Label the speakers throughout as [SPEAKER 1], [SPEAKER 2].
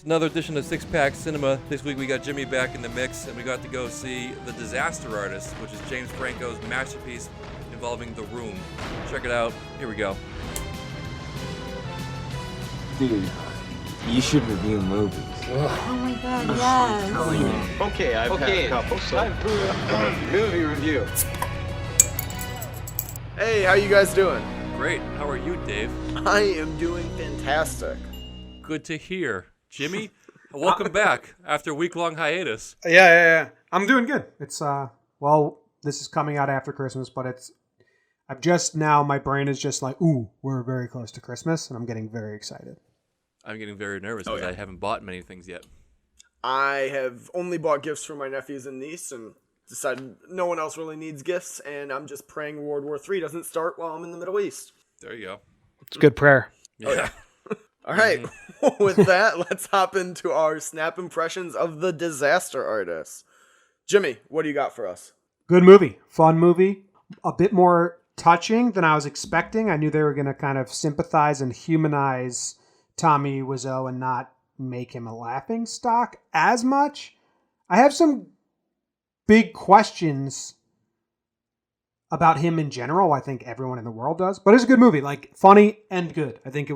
[SPEAKER 1] Another edition of Six Pack Cinema. This week we got Jimmy back in the mix, and we got to go see The Disaster Artist, which is James Franco's masterpiece involving The Room. Check it out. Here we go.
[SPEAKER 2] Dude, you should review movies.
[SPEAKER 3] Oh my god, yes.
[SPEAKER 4] Okay, I've had a couple, so movie review.
[SPEAKER 5] Hey, how you guys doing?
[SPEAKER 1] Great. How are you, Dave?
[SPEAKER 5] I am doing fantastic.
[SPEAKER 1] Good to hear. Jimmy, welcome back after a week-long hiatus.
[SPEAKER 6] Yeah. I'm doing good. It's this is coming out after Christmas, but I'm just now, my brain is just like, ooh, we're very close to Christmas, and I'm getting very excited.
[SPEAKER 1] I'm getting very nervous because I haven't bought many things yet.
[SPEAKER 5] I have only bought gifts for my nephews and niece and decided no one else really needs gifts, and I'm just praying World War III doesn't start while I'm in the Middle East.
[SPEAKER 1] There you go.
[SPEAKER 6] It's good prayer.
[SPEAKER 1] Yeah.
[SPEAKER 5] All right, with that, let's hop into our snap impressions of The Disaster Artist. Jimmy, what do you got for us?
[SPEAKER 6] Good movie. Fun movie. A bit more touching than I was expecting. I knew they were going to kind of sympathize and humanize Tommy Wiseau and not make him a laughing stock as much. I have some big questions about him in general. I think everyone in the world does, but it's a good movie, like funny and good. I think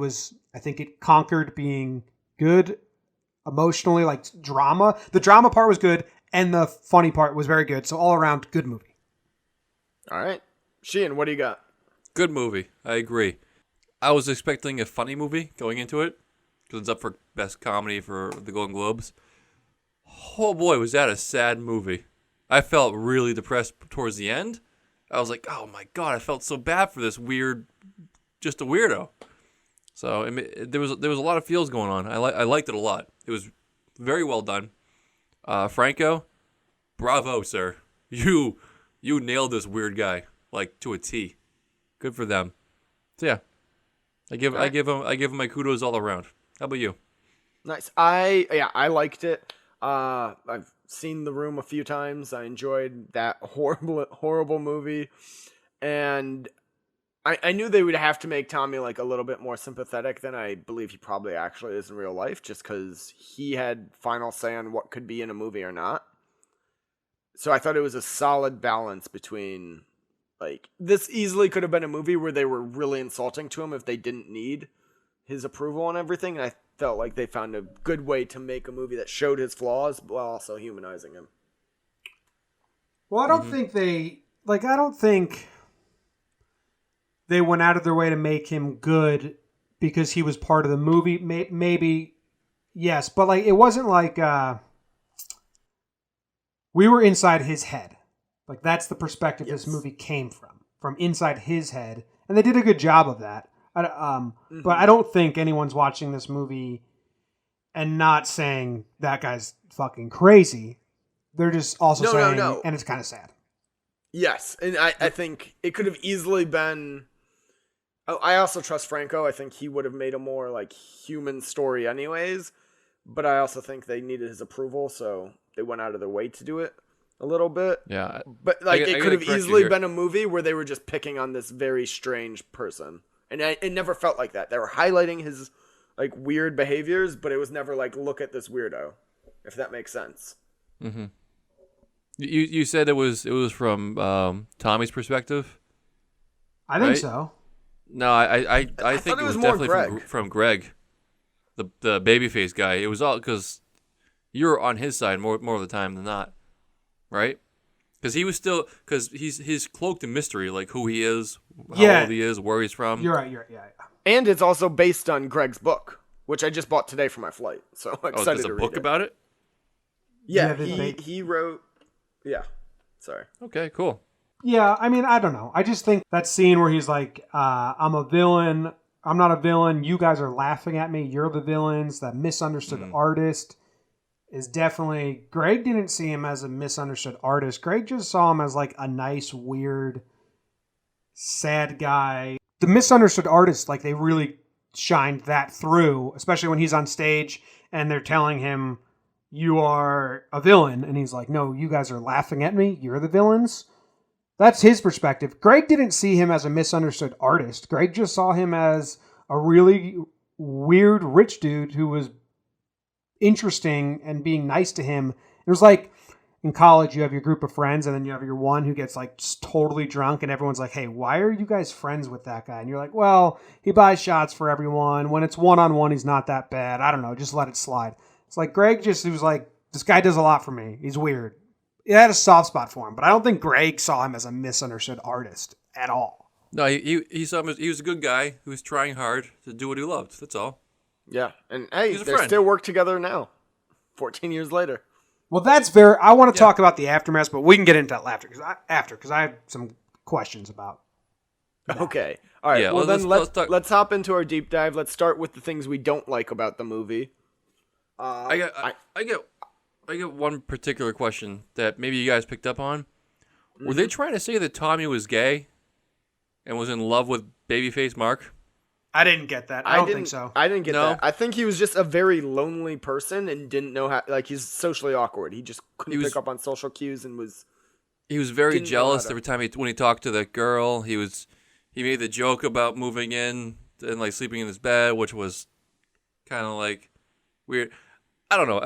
[SPEAKER 6] it conquered being good emotionally, like drama. The drama part was good and the funny part was very good. So all around good movie.
[SPEAKER 5] All right. Sheehan, what do you got?
[SPEAKER 1] Good movie. I agree. I was expecting a funny movie going into it because it's up for Best Comedy for the Golden Globes. Oh boy, was that a sad movie. I felt really depressed towards the end. I was like, oh my God, I felt so bad for this just a weirdo. So there was a lot of feels going on. I liked it a lot. It was very well done. Franco, bravo, sir. You nailed this weird guy like to a T. Good for them. So yeah, I give him my kudos all around. How about you?
[SPEAKER 5] Nice. I liked it. I've seen The Room a few times. I enjoyed that horrible movie, and I knew they would have to make Tommy like a little bit more sympathetic than I believe he probably actually is in real life, just because he had final say on what could be in a movie or not. So I thought it was a solid balance between, like, this easily could have been a movie where they were really insulting to him if they didn't need his approval and everything, and I felt like they found a good way to make a movie that showed his flaws while also humanizing him.
[SPEAKER 6] Well, I don't think they went out of their way to make him good because he was part of the movie. Maybe, yes, but like it wasn't like we were inside his head. Like that's the perspective this movie came from inside his head, and they did a good job of that. But I don't think anyone's watching this movie and not saying that guy's fucking crazy. They're just also saying, and it's kind of sad.
[SPEAKER 5] Yes, and I think it could have easily been. I also trust Franco. I think he would have made a more like human story anyways. But I also think they needed his approval, so they went out of their way to do it a little bit.
[SPEAKER 1] Yeah,
[SPEAKER 5] but like it could have easily been a movie where they were just picking on this very strange person. And it never felt like that. They were highlighting his like weird behaviors, but it was never like, look at this weirdo, if that makes sense.
[SPEAKER 1] Mm-hmm. You said it was from Tommy's perspective?
[SPEAKER 6] I think so.
[SPEAKER 1] No, I think it was definitely from Greg, the babyface guy. It was all because you're on his side more of the time than not, right? Because he's cloaked in mystery, like who he is, how old he is, where he's from.
[SPEAKER 6] You're right. Yeah.
[SPEAKER 5] And it's also based on Greg's book, which I just bought today for my flight. So I'm excited to read it.
[SPEAKER 1] There's a book about it?
[SPEAKER 5] Yeah, he wrote. Yeah, sorry.
[SPEAKER 1] Okay, cool.
[SPEAKER 6] Yeah, I mean, I don't know. I just think that scene where he's like, I'm a villain. I'm not a villain. You guys are laughing at me. You're the villains. That misunderstood artist is definitely... Greg didn't see him as a misunderstood artist. Greg just saw him as like a nice, weird, sad guy. The misunderstood artist, like they really shined that through, especially when he's on stage and they're telling him, you are a villain. And he's like, no, you guys are laughing at me. You're the villains. That's his perspective. Greg didn't see him as a misunderstood artist. Greg just saw him as a really weird rich dude who was interesting and being nice to him. It was like in college, you have your group of friends, and then you have your one who gets like just totally drunk, and everyone's like, "Hey, why are you guys friends with that guy?" And you're like, "Well, he buys shots for everyone. When it's one-on-one, he's not that bad. I don't know, just let it slide." It's like Greg he was like, "This guy does a lot for me. He's weird." It had a soft spot for him, but I don't think Greg saw him as a misunderstood artist at all.
[SPEAKER 1] No, he saw him he was a good guy who was trying hard to do what he loved. That's all.
[SPEAKER 5] Yeah, and hey,
[SPEAKER 1] He's a
[SPEAKER 5] they
[SPEAKER 1] friend.
[SPEAKER 5] still work together now, 14 years later.
[SPEAKER 6] Well, that's very. I want to talk about the aftermath, but we can get into that after because I have some questions about.
[SPEAKER 5] Okay, all right.
[SPEAKER 1] Yeah,
[SPEAKER 5] well,
[SPEAKER 1] let's
[SPEAKER 5] then
[SPEAKER 1] talk-
[SPEAKER 5] let's hop into our deep dive. Let's start with the things we don't like about the movie.
[SPEAKER 1] I get one particular question that maybe you guys picked up on. Were they trying to say that Tommy was gay and was in love with babyface Mark?
[SPEAKER 6] I didn't get that. I don't think so.
[SPEAKER 5] I didn't get
[SPEAKER 1] No?
[SPEAKER 5] that. I think he was just a very lonely person and didn't know how. Like he's socially awkward. He just couldn't pick up on social cues and was.
[SPEAKER 1] He was very
[SPEAKER 5] Didn't know
[SPEAKER 1] jealous
[SPEAKER 5] how to-
[SPEAKER 1] every time when he talked to that girl. He made the joke about moving in and like sleeping in his bed, which was kind of like weird. I don't know.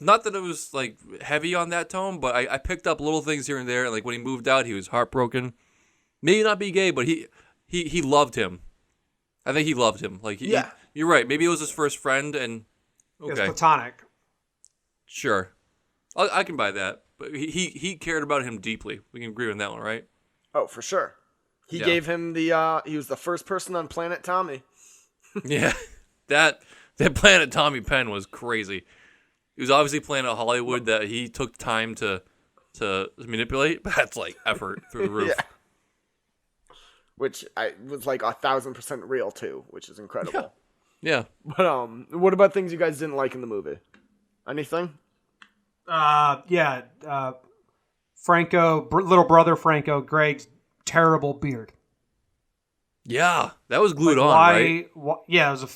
[SPEAKER 1] Not that it was like heavy on that tone, but I picked up little things here and there. Like when he moved out, he was heartbroken. Maybe not be gay, but he loved him. I think he loved him. Like you're right. Maybe it was his first friend, and
[SPEAKER 6] It's
[SPEAKER 1] okay,
[SPEAKER 6] platonic.
[SPEAKER 1] sure, I can buy that. But he cared about him deeply. We can agree on that one, right?
[SPEAKER 5] Oh, for sure. He
[SPEAKER 1] Yeah.
[SPEAKER 5] gave him the. He was the first person on Planet Tommy.
[SPEAKER 1] Yeah, that Planet Tommy pen was crazy. He was obviously playing a Hollywood that he took time to manipulate, but that's like effort through the roof.
[SPEAKER 5] Yeah. Which was like 1,000% real too, which is incredible.
[SPEAKER 1] Yeah.
[SPEAKER 5] But what about things you guys didn't like in the movie? Anything?
[SPEAKER 6] Franco, little brother Franco, Greg's terrible beard.
[SPEAKER 1] Yeah, that was glued
[SPEAKER 6] Like,
[SPEAKER 1] on, right?
[SPEAKER 6] Yeah, it was the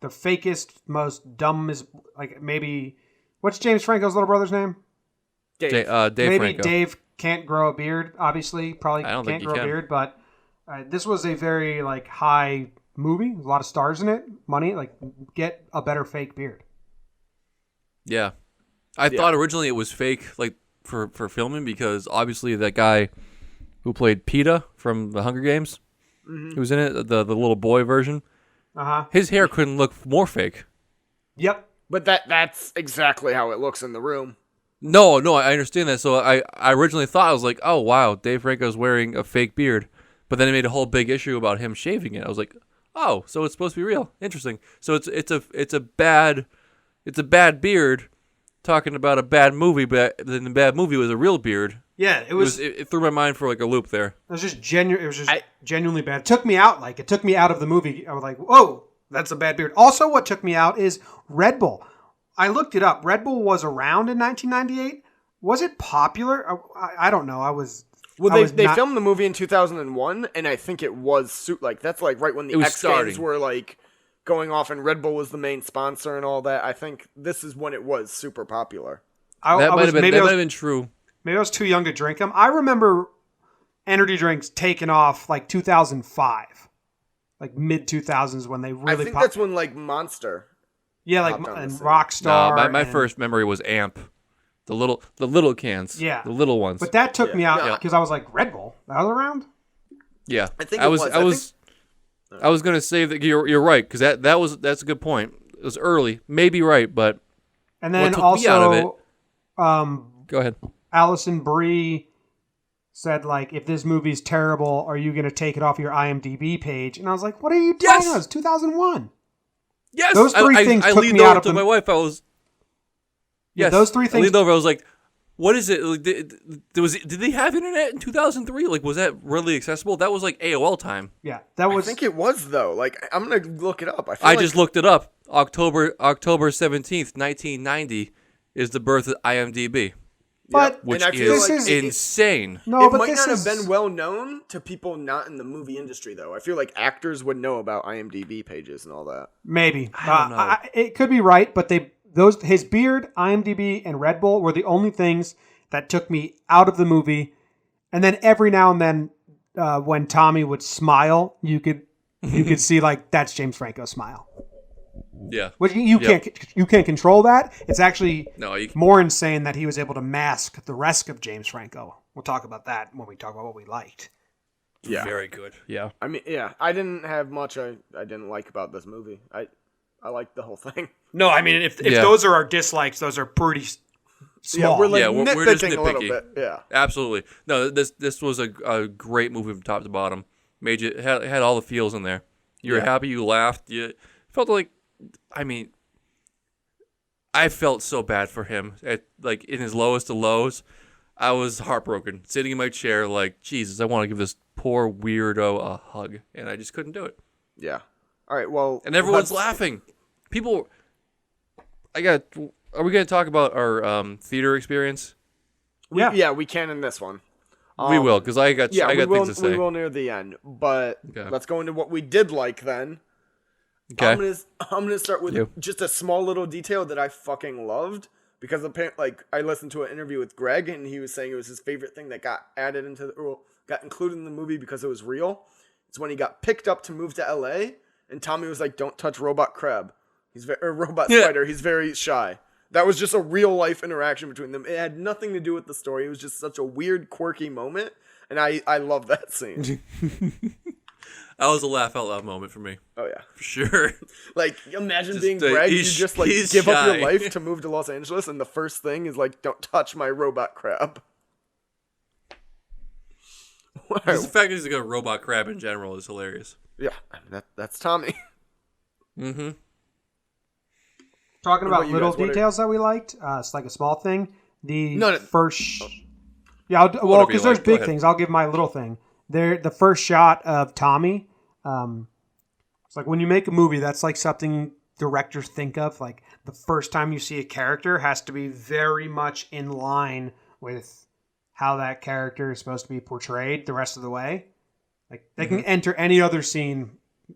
[SPEAKER 6] fakest, most dumbest. Like maybe, what's James Franco's little brother's name?
[SPEAKER 5] Dave.
[SPEAKER 1] Dave
[SPEAKER 6] Maybe
[SPEAKER 1] Franco.
[SPEAKER 6] Dave can't grow a beard. Obviously, probably
[SPEAKER 1] I don't
[SPEAKER 6] can't
[SPEAKER 1] think he
[SPEAKER 6] grow a
[SPEAKER 1] can.
[SPEAKER 6] beard. But this was a very like high movie. A lot of stars in it. Money. Like get a better fake beard.
[SPEAKER 1] Yeah. I thought originally it was fake, like for filming, because obviously that guy who played PETA from the Hunger Games, who was in it, the little boy version, his hair couldn't look more fake.
[SPEAKER 6] Yep.
[SPEAKER 5] But that's exactly how it looks in the room.
[SPEAKER 1] No, I understand that. So I originally thought, I was like, oh wow, Dave Franco's wearing a fake beard, but then they made a whole big issue about him shaving it. I was like, oh, so it's supposed to be real. Interesting. So it's a bad beard talking about a bad movie, but then the bad movie was a real beard.
[SPEAKER 6] Yeah,
[SPEAKER 1] It threw my mind for like a loop there.
[SPEAKER 6] It was just genuinely bad. It took me out. Like it took me out of the movie. I was like, whoa, that's a bad beard. Also, what took me out is Red Bull. I looked it up. Red Bull was around in 1998. Was it popular? I don't know.
[SPEAKER 5] Well, they filmed the movie in 2001, and I think it was that's like right when the
[SPEAKER 1] It was
[SPEAKER 5] X Games
[SPEAKER 1] starting.
[SPEAKER 5] were like going off, and Red Bull was the main sponsor and all that. I think this is when it was super popular.
[SPEAKER 1] That might have been true.
[SPEAKER 6] Maybe I was too young to drink them. I remember energy drinks taking off like 2005, like mid 2000s when they really.
[SPEAKER 5] I think that's when like Monster.
[SPEAKER 6] Yeah, like
[SPEAKER 5] popped on the
[SPEAKER 6] and
[SPEAKER 5] scene.
[SPEAKER 6] Rockstar.
[SPEAKER 1] No, my
[SPEAKER 6] and-
[SPEAKER 1] first memory was Amp, the little cans.
[SPEAKER 6] Yeah.
[SPEAKER 1] the little ones.
[SPEAKER 6] But that took me out
[SPEAKER 5] Yeah.
[SPEAKER 6] because I was like, Red Bull, that was around.
[SPEAKER 1] Yeah,
[SPEAKER 5] I think
[SPEAKER 1] I
[SPEAKER 5] it
[SPEAKER 1] was.
[SPEAKER 5] was.
[SPEAKER 1] I was gonna say that you're right, because that's a good point. It was early, maybe right, but
[SPEAKER 6] And then
[SPEAKER 1] took me out of
[SPEAKER 6] also,
[SPEAKER 1] go ahead.
[SPEAKER 6] Allison Brie said, like, if this movie's terrible, are you going to take it off your IMDb page? And I was like, what are you
[SPEAKER 1] Yes!
[SPEAKER 6] telling us? 2001.
[SPEAKER 1] Yes,
[SPEAKER 6] Those three things
[SPEAKER 1] I
[SPEAKER 6] took
[SPEAKER 1] leaned
[SPEAKER 6] me
[SPEAKER 1] over
[SPEAKER 6] out of
[SPEAKER 1] to
[SPEAKER 6] the-
[SPEAKER 1] my wife. I was.
[SPEAKER 6] Yeah,
[SPEAKER 1] Yes,
[SPEAKER 6] those three
[SPEAKER 1] I
[SPEAKER 6] things.
[SPEAKER 1] leaned over. I was like, "What is it? Like, did they have internet in 2003? Like, was that really accessible? That was like AOL time.
[SPEAKER 6] Yeah, that
[SPEAKER 5] I
[SPEAKER 6] was.
[SPEAKER 5] think it was though. Like I'm gonna look it up.
[SPEAKER 1] I just looked it up. October 17th, 1990 is the birth of IMDb,
[SPEAKER 6] but
[SPEAKER 1] which
[SPEAKER 5] And I feel
[SPEAKER 1] is
[SPEAKER 5] like
[SPEAKER 1] insane.
[SPEAKER 6] no,
[SPEAKER 5] it
[SPEAKER 6] but
[SPEAKER 5] might
[SPEAKER 6] this
[SPEAKER 5] not
[SPEAKER 6] is,
[SPEAKER 5] have been well known to people not in the movie industry, though. I feel like actors would know about IMDb pages and all that.
[SPEAKER 6] maybe.
[SPEAKER 1] I don't know.
[SPEAKER 6] It could be right, but his beard, IMDb, and Red Bull were the only things that took me out of the movie. And then every now and then, when Tommy would smile, you could see like that's James Franco's smile.
[SPEAKER 1] Yeah.
[SPEAKER 6] Which you can't control that. It's actually
[SPEAKER 1] No, you
[SPEAKER 6] more insane that he was able to mask the rest of James Franco. We'll talk about that when we talk about what we liked.
[SPEAKER 5] Yeah.
[SPEAKER 1] very good. Yeah.
[SPEAKER 5] I mean, yeah, I didn't have much I didn't like about this movie. I liked the whole thing.
[SPEAKER 6] No, I mean, if
[SPEAKER 1] Yeah.
[SPEAKER 6] those are our dislikes, those are pretty small.
[SPEAKER 5] Yeah, we're like
[SPEAKER 1] Yeah, we're just
[SPEAKER 5] nitpicking a little
[SPEAKER 1] nitpicky.
[SPEAKER 5] bit. Yeah.
[SPEAKER 1] Absolutely. No, this was a great movie from top to bottom. Made you had all the feels in there. You were
[SPEAKER 5] Yeah.
[SPEAKER 1] happy, you laughed, you felt like, I mean, I felt so bad for him. Like in his lowest of lows, I was heartbroken, sitting in my chair like, Jesus, I want to give this poor weirdo a hug, and I just couldn't do it.
[SPEAKER 5] Yeah. All right. Well,
[SPEAKER 1] And everyone's
[SPEAKER 5] let's-
[SPEAKER 1] laughing. People, are we going to talk about our theater experience?
[SPEAKER 6] Yeah.
[SPEAKER 5] Yeah, we can in this one.
[SPEAKER 1] We will, because I got
[SPEAKER 5] Yeah, we will.
[SPEAKER 1] things to say.
[SPEAKER 5] We will near the end, but
[SPEAKER 1] Okay.
[SPEAKER 5] let's go into what we did like then.
[SPEAKER 1] Okay.
[SPEAKER 5] I'm gonna start with
[SPEAKER 1] You.
[SPEAKER 5] just a small little detail that I fucking loved because apparently, like, I listened to an interview with Greg and he was saying it was his favorite thing that got added into got included in the movie because it was real. It's when he got picked up to move to LA and Tommy was like, "Don't touch Robot Crab. Robot
[SPEAKER 1] Yeah.
[SPEAKER 5] Spider. He's very shy." That was just a real life interaction between them. It had nothing to do with the story. It was just such a weird, quirky moment, and I love that scene.
[SPEAKER 1] That was a laugh out loud moment for me,
[SPEAKER 5] Oh yeah.
[SPEAKER 1] for sure.
[SPEAKER 5] Like, imagine
[SPEAKER 1] Just,
[SPEAKER 5] being Greg, you
[SPEAKER 1] he's-
[SPEAKER 5] just, like,
[SPEAKER 1] he's
[SPEAKER 5] give up your
[SPEAKER 1] shy.
[SPEAKER 5] life to move to Los Angeles, and the first thing is, like, don't touch my robot crab.
[SPEAKER 1] Just the fact that he's like a robot crab in general is hilarious.
[SPEAKER 5] Yeah, I mean, that's Tommy.
[SPEAKER 1] Mm-hmm.
[SPEAKER 6] Talking
[SPEAKER 5] What
[SPEAKER 6] about
[SPEAKER 5] about you
[SPEAKER 6] little
[SPEAKER 5] guys? What are-
[SPEAKER 6] details that we liked, it's like a small thing. The
[SPEAKER 5] No, no.
[SPEAKER 6] first, yeah, well,
[SPEAKER 1] Whatever you
[SPEAKER 6] because there's
[SPEAKER 1] like, go
[SPEAKER 6] big
[SPEAKER 1] ahead.
[SPEAKER 6] things. I'll give my little thing. The first shot of Tommy. It's like when you make a movie, that's like something directors think of. Like the first time you see a character has to be very much in line with how that character is supposed to be portrayed the rest of the way. Like they can enter any other scene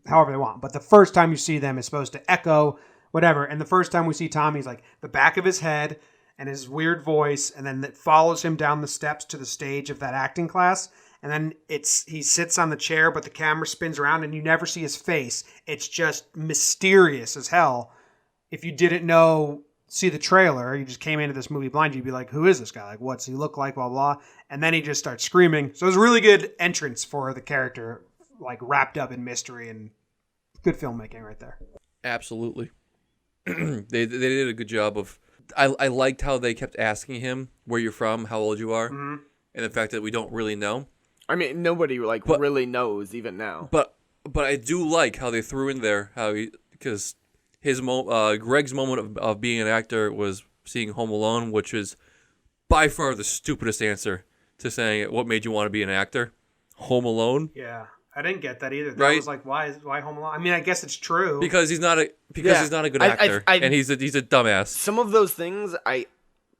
[SPEAKER 6] however they want, but the first time you see them is supposed to echo whatever. And the first time we see Tommy's like the back of his head and his weird voice, and then it follows him down the steps to the stage of that acting class. And then he sits on the chair, but the camera spins around and you never see his face. It's just mysterious as hell. If you didn't see the trailer, you just came into this movie blind, you'd be like, who is this guy? Like, what's he look like? Blah, blah. And then he just starts screaming. So it was a really good entrance for the character, like wrapped up in mystery, and good filmmaking right there.
[SPEAKER 1] Absolutely. They did a good job of. I liked how they kept asking him where you're from, how old you are, and the fact that we don't really know.
[SPEAKER 5] I mean, nobody, like,
[SPEAKER 1] But-
[SPEAKER 5] really knows even now.
[SPEAKER 1] But I do like how they threw in there because his Greg's moment of being an actor was seeing Home Alone, which is by far the stupidest answer to saying what made you want to be an actor. Home Alone,
[SPEAKER 6] Yeah. I didn't get that either. That
[SPEAKER 1] Right.
[SPEAKER 6] was like, why Home Alone? I mean, I guess it's true.
[SPEAKER 1] because he's not a good
[SPEAKER 5] I-
[SPEAKER 1] actor,
[SPEAKER 5] I-
[SPEAKER 1] and he's a dumbass.
[SPEAKER 5] Some of those things I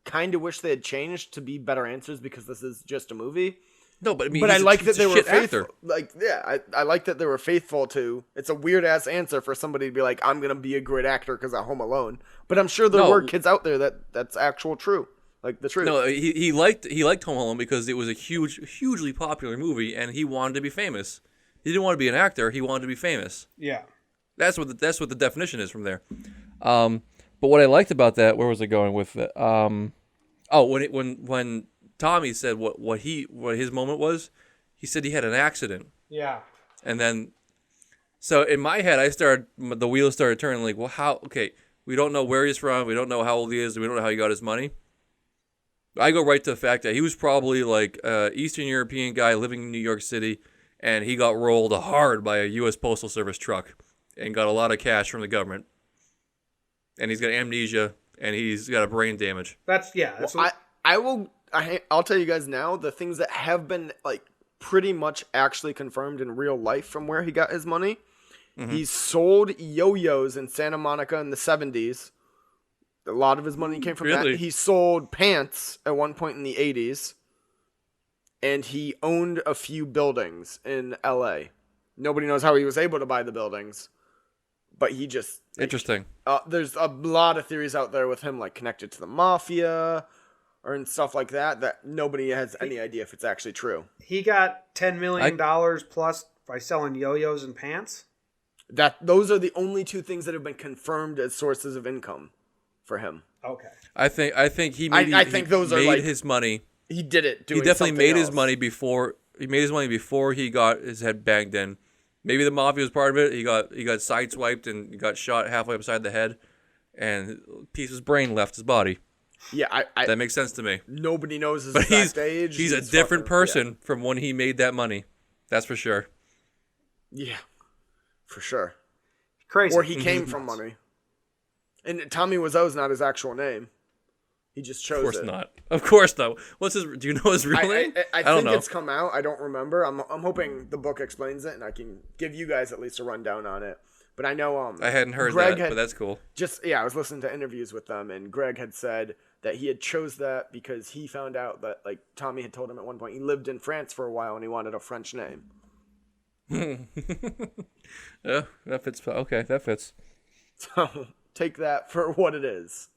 [SPEAKER 5] kind of wish they had changed to be better answers because this is just a movie.
[SPEAKER 1] No, but I mean,
[SPEAKER 5] But I
[SPEAKER 1] he's a-
[SPEAKER 5] like
[SPEAKER 1] he's
[SPEAKER 5] that
[SPEAKER 1] a
[SPEAKER 5] they were
[SPEAKER 1] shit
[SPEAKER 5] faithful.
[SPEAKER 1] actor.
[SPEAKER 5] Like, yeah, I like that they were faithful to. It's a weird ass answer for somebody to be like, "I'm gonna be a great actor because of Home Alone." But I'm sure there
[SPEAKER 1] No.
[SPEAKER 5] were kids out there that's actual true, like the truth.
[SPEAKER 1] No, he liked Home Alone because it was a hugely popular movie, and he wanted to be famous. He didn't want to be an actor; he wanted to be famous.
[SPEAKER 6] yeah.
[SPEAKER 1] That's what the definition is from there. But what I liked about that, where was I going with it? When Tommy said what his moment was, he said he had an accident,
[SPEAKER 6] Yeah.
[SPEAKER 1] and then so in my head the wheels started turning like, well, how? Okay, we don't know where he's from, we don't know how old he is, we don't know how he got his money. I go right to the fact that he was probably like Eastern European guy living in New York City, and he got rolled hard by a U.S. Postal Service truck and got a lot of cash from the government. And he's got amnesia, and he's got a brain damage.
[SPEAKER 6] That's what,
[SPEAKER 5] I'll tell you guys now the things that have been like pretty much actually confirmed in real life from where he got his money. He sold yo-yos in Santa Monica in the 70s. A lot of his money came from
[SPEAKER 1] Really?
[SPEAKER 5] that. He sold pants at one point in the 80s. And he owned a few buildings in LA. Nobody knows how he was able to buy the buildings. But he just...
[SPEAKER 1] Interesting.
[SPEAKER 5] there's a lot of theories out there with him, like, connected to the mafia or and stuff like that nobody has any idea if it's actually true.
[SPEAKER 6] he got $10 million plus by selling yo-yos and pants.
[SPEAKER 5] Those are the only two things that have been confirmed as sources of income for him.
[SPEAKER 6] Okay.
[SPEAKER 1] I think he made,
[SPEAKER 5] I think those are
[SPEAKER 1] made
[SPEAKER 5] like
[SPEAKER 1] his money.
[SPEAKER 5] he did it.
[SPEAKER 1] He
[SPEAKER 5] Doing
[SPEAKER 1] definitely
[SPEAKER 5] something
[SPEAKER 1] made
[SPEAKER 5] else.
[SPEAKER 1] his money before he got his head banged in. Maybe the mafia was part of it. He got sideswiped and he got shot halfway upside the head, and a piece of his brain left his body.
[SPEAKER 5] Yeah,
[SPEAKER 1] That makes sense to me.
[SPEAKER 5] nobody knows his
[SPEAKER 1] But
[SPEAKER 5] exact age.
[SPEAKER 1] he's a different
[SPEAKER 5] fucking-
[SPEAKER 1] person from when he made that money. That's for sure.
[SPEAKER 5] Yeah, for sure.
[SPEAKER 6] Crazy.
[SPEAKER 5] Or he came from money. And Tommy Wiseau's not his actual name. He just chose
[SPEAKER 1] Of course
[SPEAKER 5] it.
[SPEAKER 1] not. Of course not. What's his? Do you know his real name?
[SPEAKER 5] I
[SPEAKER 1] don't
[SPEAKER 5] think
[SPEAKER 1] know.
[SPEAKER 5] it's come out. I don't remember. I'm hoping the book explains it, and I can give you guys at least a rundown on it. But I know
[SPEAKER 1] I hadn't heard
[SPEAKER 5] Greg
[SPEAKER 1] that, but that's cool.
[SPEAKER 5] I was listening to interviews with them, and Greg had said that he had chose that because he found out that like Tommy had told him at one point he lived in France for a while and he wanted a French name.
[SPEAKER 1] Yeah, that fits. Okay, that fits.
[SPEAKER 5] So take that for what it is.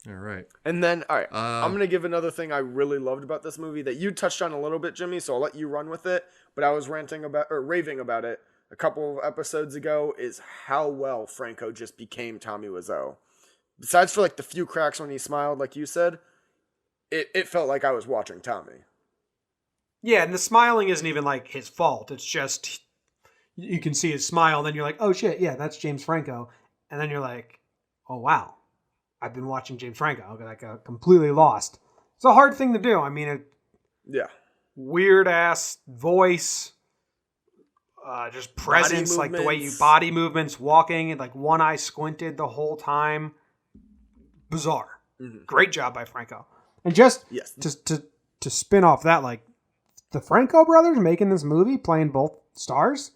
[SPEAKER 1] All right.
[SPEAKER 5] And then, all right, I'm going to give another thing I really loved about this movie that you touched on a little bit, Jimmy, so I'll let you run with it. But I was raving about it a couple of episodes ago, is how well Franco just became Tommy Wiseau. Besides for like the few cracks when he smiled, like you said, it felt like I was watching Tommy.
[SPEAKER 6] Yeah, and the smiling isn't even like his fault. It's just you can see his smile, and then you're like, oh shit, yeah, that's James Franco. And then you're like, oh wow, I've been watching James Franco. Like completely lost. It's a hard thing to do. I mean,
[SPEAKER 5] Yeah.
[SPEAKER 6] weird ass voice, just presence, like the way you body movements, walking, and like one eye squinted the whole time. Bizarre.
[SPEAKER 5] Mhm.
[SPEAKER 6] Great job by Franco. And just
[SPEAKER 5] Yes.
[SPEAKER 6] to spin off that, like the Franco brothers making this movie, playing both stars,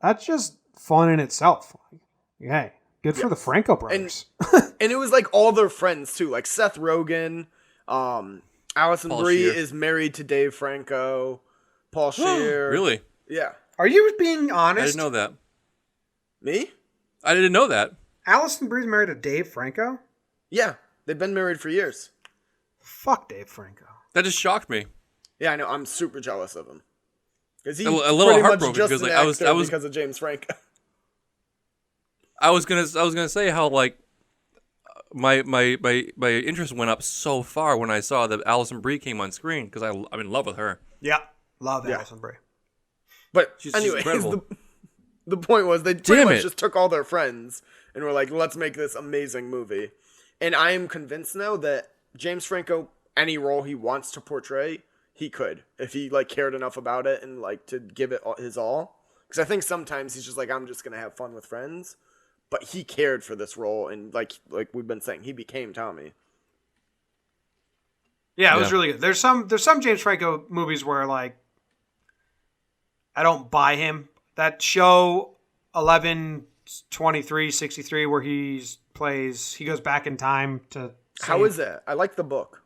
[SPEAKER 6] that's just fun in itself. Hey, good for the Franco brothers.
[SPEAKER 5] And it was like all their friends too, like Seth Rogen, Allison
[SPEAKER 1] Paul
[SPEAKER 5] Brie
[SPEAKER 1] Scheer.
[SPEAKER 5] is married to Dave Franco, Paul Scheer.
[SPEAKER 1] Really?
[SPEAKER 5] Yeah.
[SPEAKER 6] Are you being
[SPEAKER 1] I
[SPEAKER 6] honest?
[SPEAKER 1] didn't know that.
[SPEAKER 5] Me?
[SPEAKER 1] I didn't know that.
[SPEAKER 6] Allison Brie's married to Dave Franco?
[SPEAKER 5] Yeah. They've been married for years.
[SPEAKER 6] Fuck Dave Franco.
[SPEAKER 1] That just shocked me.
[SPEAKER 5] Yeah, I know. I'm super jealous of him. Because he's
[SPEAKER 1] A little
[SPEAKER 5] pretty much
[SPEAKER 1] heartbroken
[SPEAKER 5] just
[SPEAKER 1] because,
[SPEAKER 5] an
[SPEAKER 1] like,
[SPEAKER 5] actor
[SPEAKER 1] I was
[SPEAKER 5] because of James Franco.
[SPEAKER 1] I was gonna say how like my interest went up so far when I saw that Allison Brie came on screen because I'm in love with her.
[SPEAKER 6] Yeah. Love
[SPEAKER 5] Yeah.
[SPEAKER 6] Allison Brie.
[SPEAKER 5] But
[SPEAKER 1] She's
[SPEAKER 5] anyways,
[SPEAKER 1] incredible.
[SPEAKER 5] the point was they pretty
[SPEAKER 1] Damn
[SPEAKER 5] much
[SPEAKER 1] it.
[SPEAKER 5] just took all their friends and were like, let's make this amazing movie. And I am convinced now that James Franco, any role he wants to portray, he could. If he like cared enough about it and like to give it his all. Because I think sometimes he's just like, I'm just going to have fun with friends. But he cared for this role, and like we've been saying, he became Tommy.
[SPEAKER 6] Yeah, it was
[SPEAKER 1] Yeah.
[SPEAKER 6] really good. There's some James Franco movies where like I don't buy him. That show 11/23/63 where he goes back in time to
[SPEAKER 5] How
[SPEAKER 6] save-
[SPEAKER 5] is that? I like the book.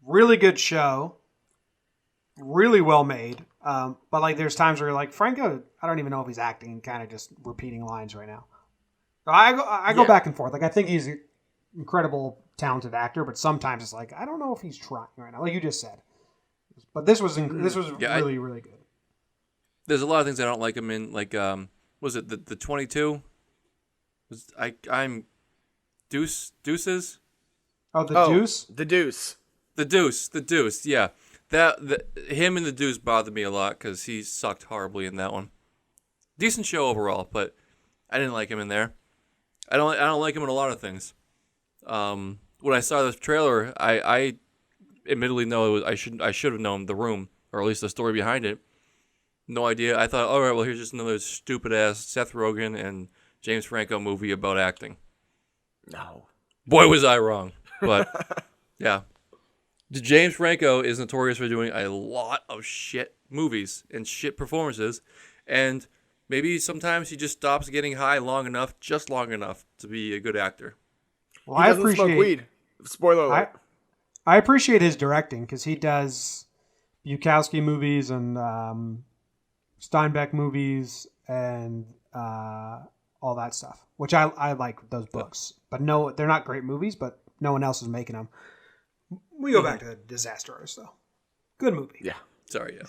[SPEAKER 6] really good show, really well made. But like there's times where you're like Franco, I don't even know if he's acting, kind of just repeating lines right now. So I go
[SPEAKER 5] Yeah.
[SPEAKER 6] back and forth. Like I think he's an incredible talented actor, but sometimes it's like I don't know if he's trying right now, like you just said. But this was
[SPEAKER 1] Yeah,
[SPEAKER 6] really really good.
[SPEAKER 1] There's a lot of things I don't like him in. Like was it the 22? I'm Deuces.
[SPEAKER 6] Oh, the Deuce.
[SPEAKER 5] The Deuce.
[SPEAKER 1] The Deuce, yeah. Him and the Deuce bothered me a lot because he sucked horribly in that one. Decent show overall, but I didn't like him in there. I don't like him in a lot of things. When I saw this trailer, I admittedly know I should have known The Room, or at least the story behind it. No idea. I thought, all right, well, here's just another stupid ass Seth Rogen and James Franco movie about acting.
[SPEAKER 5] No.
[SPEAKER 1] Boy, was I wrong. But yeah, James Franco is notorious for doing a lot of shit movies and shit performances, and maybe sometimes he just stops getting high long enough to be a good actor.
[SPEAKER 6] Well,
[SPEAKER 5] He
[SPEAKER 6] I
[SPEAKER 5] doesn't smoke
[SPEAKER 6] appreciate
[SPEAKER 5] weed. Spoiler alert.
[SPEAKER 6] I appreciate his directing because he does Bukowski movies and Steinbeck movies and all that stuff, which I like those books. But no, they're not great movies, but no one else is making them. We go back to Disaster Artist, though. Good movie.
[SPEAKER 5] Yeah.
[SPEAKER 1] Sorry,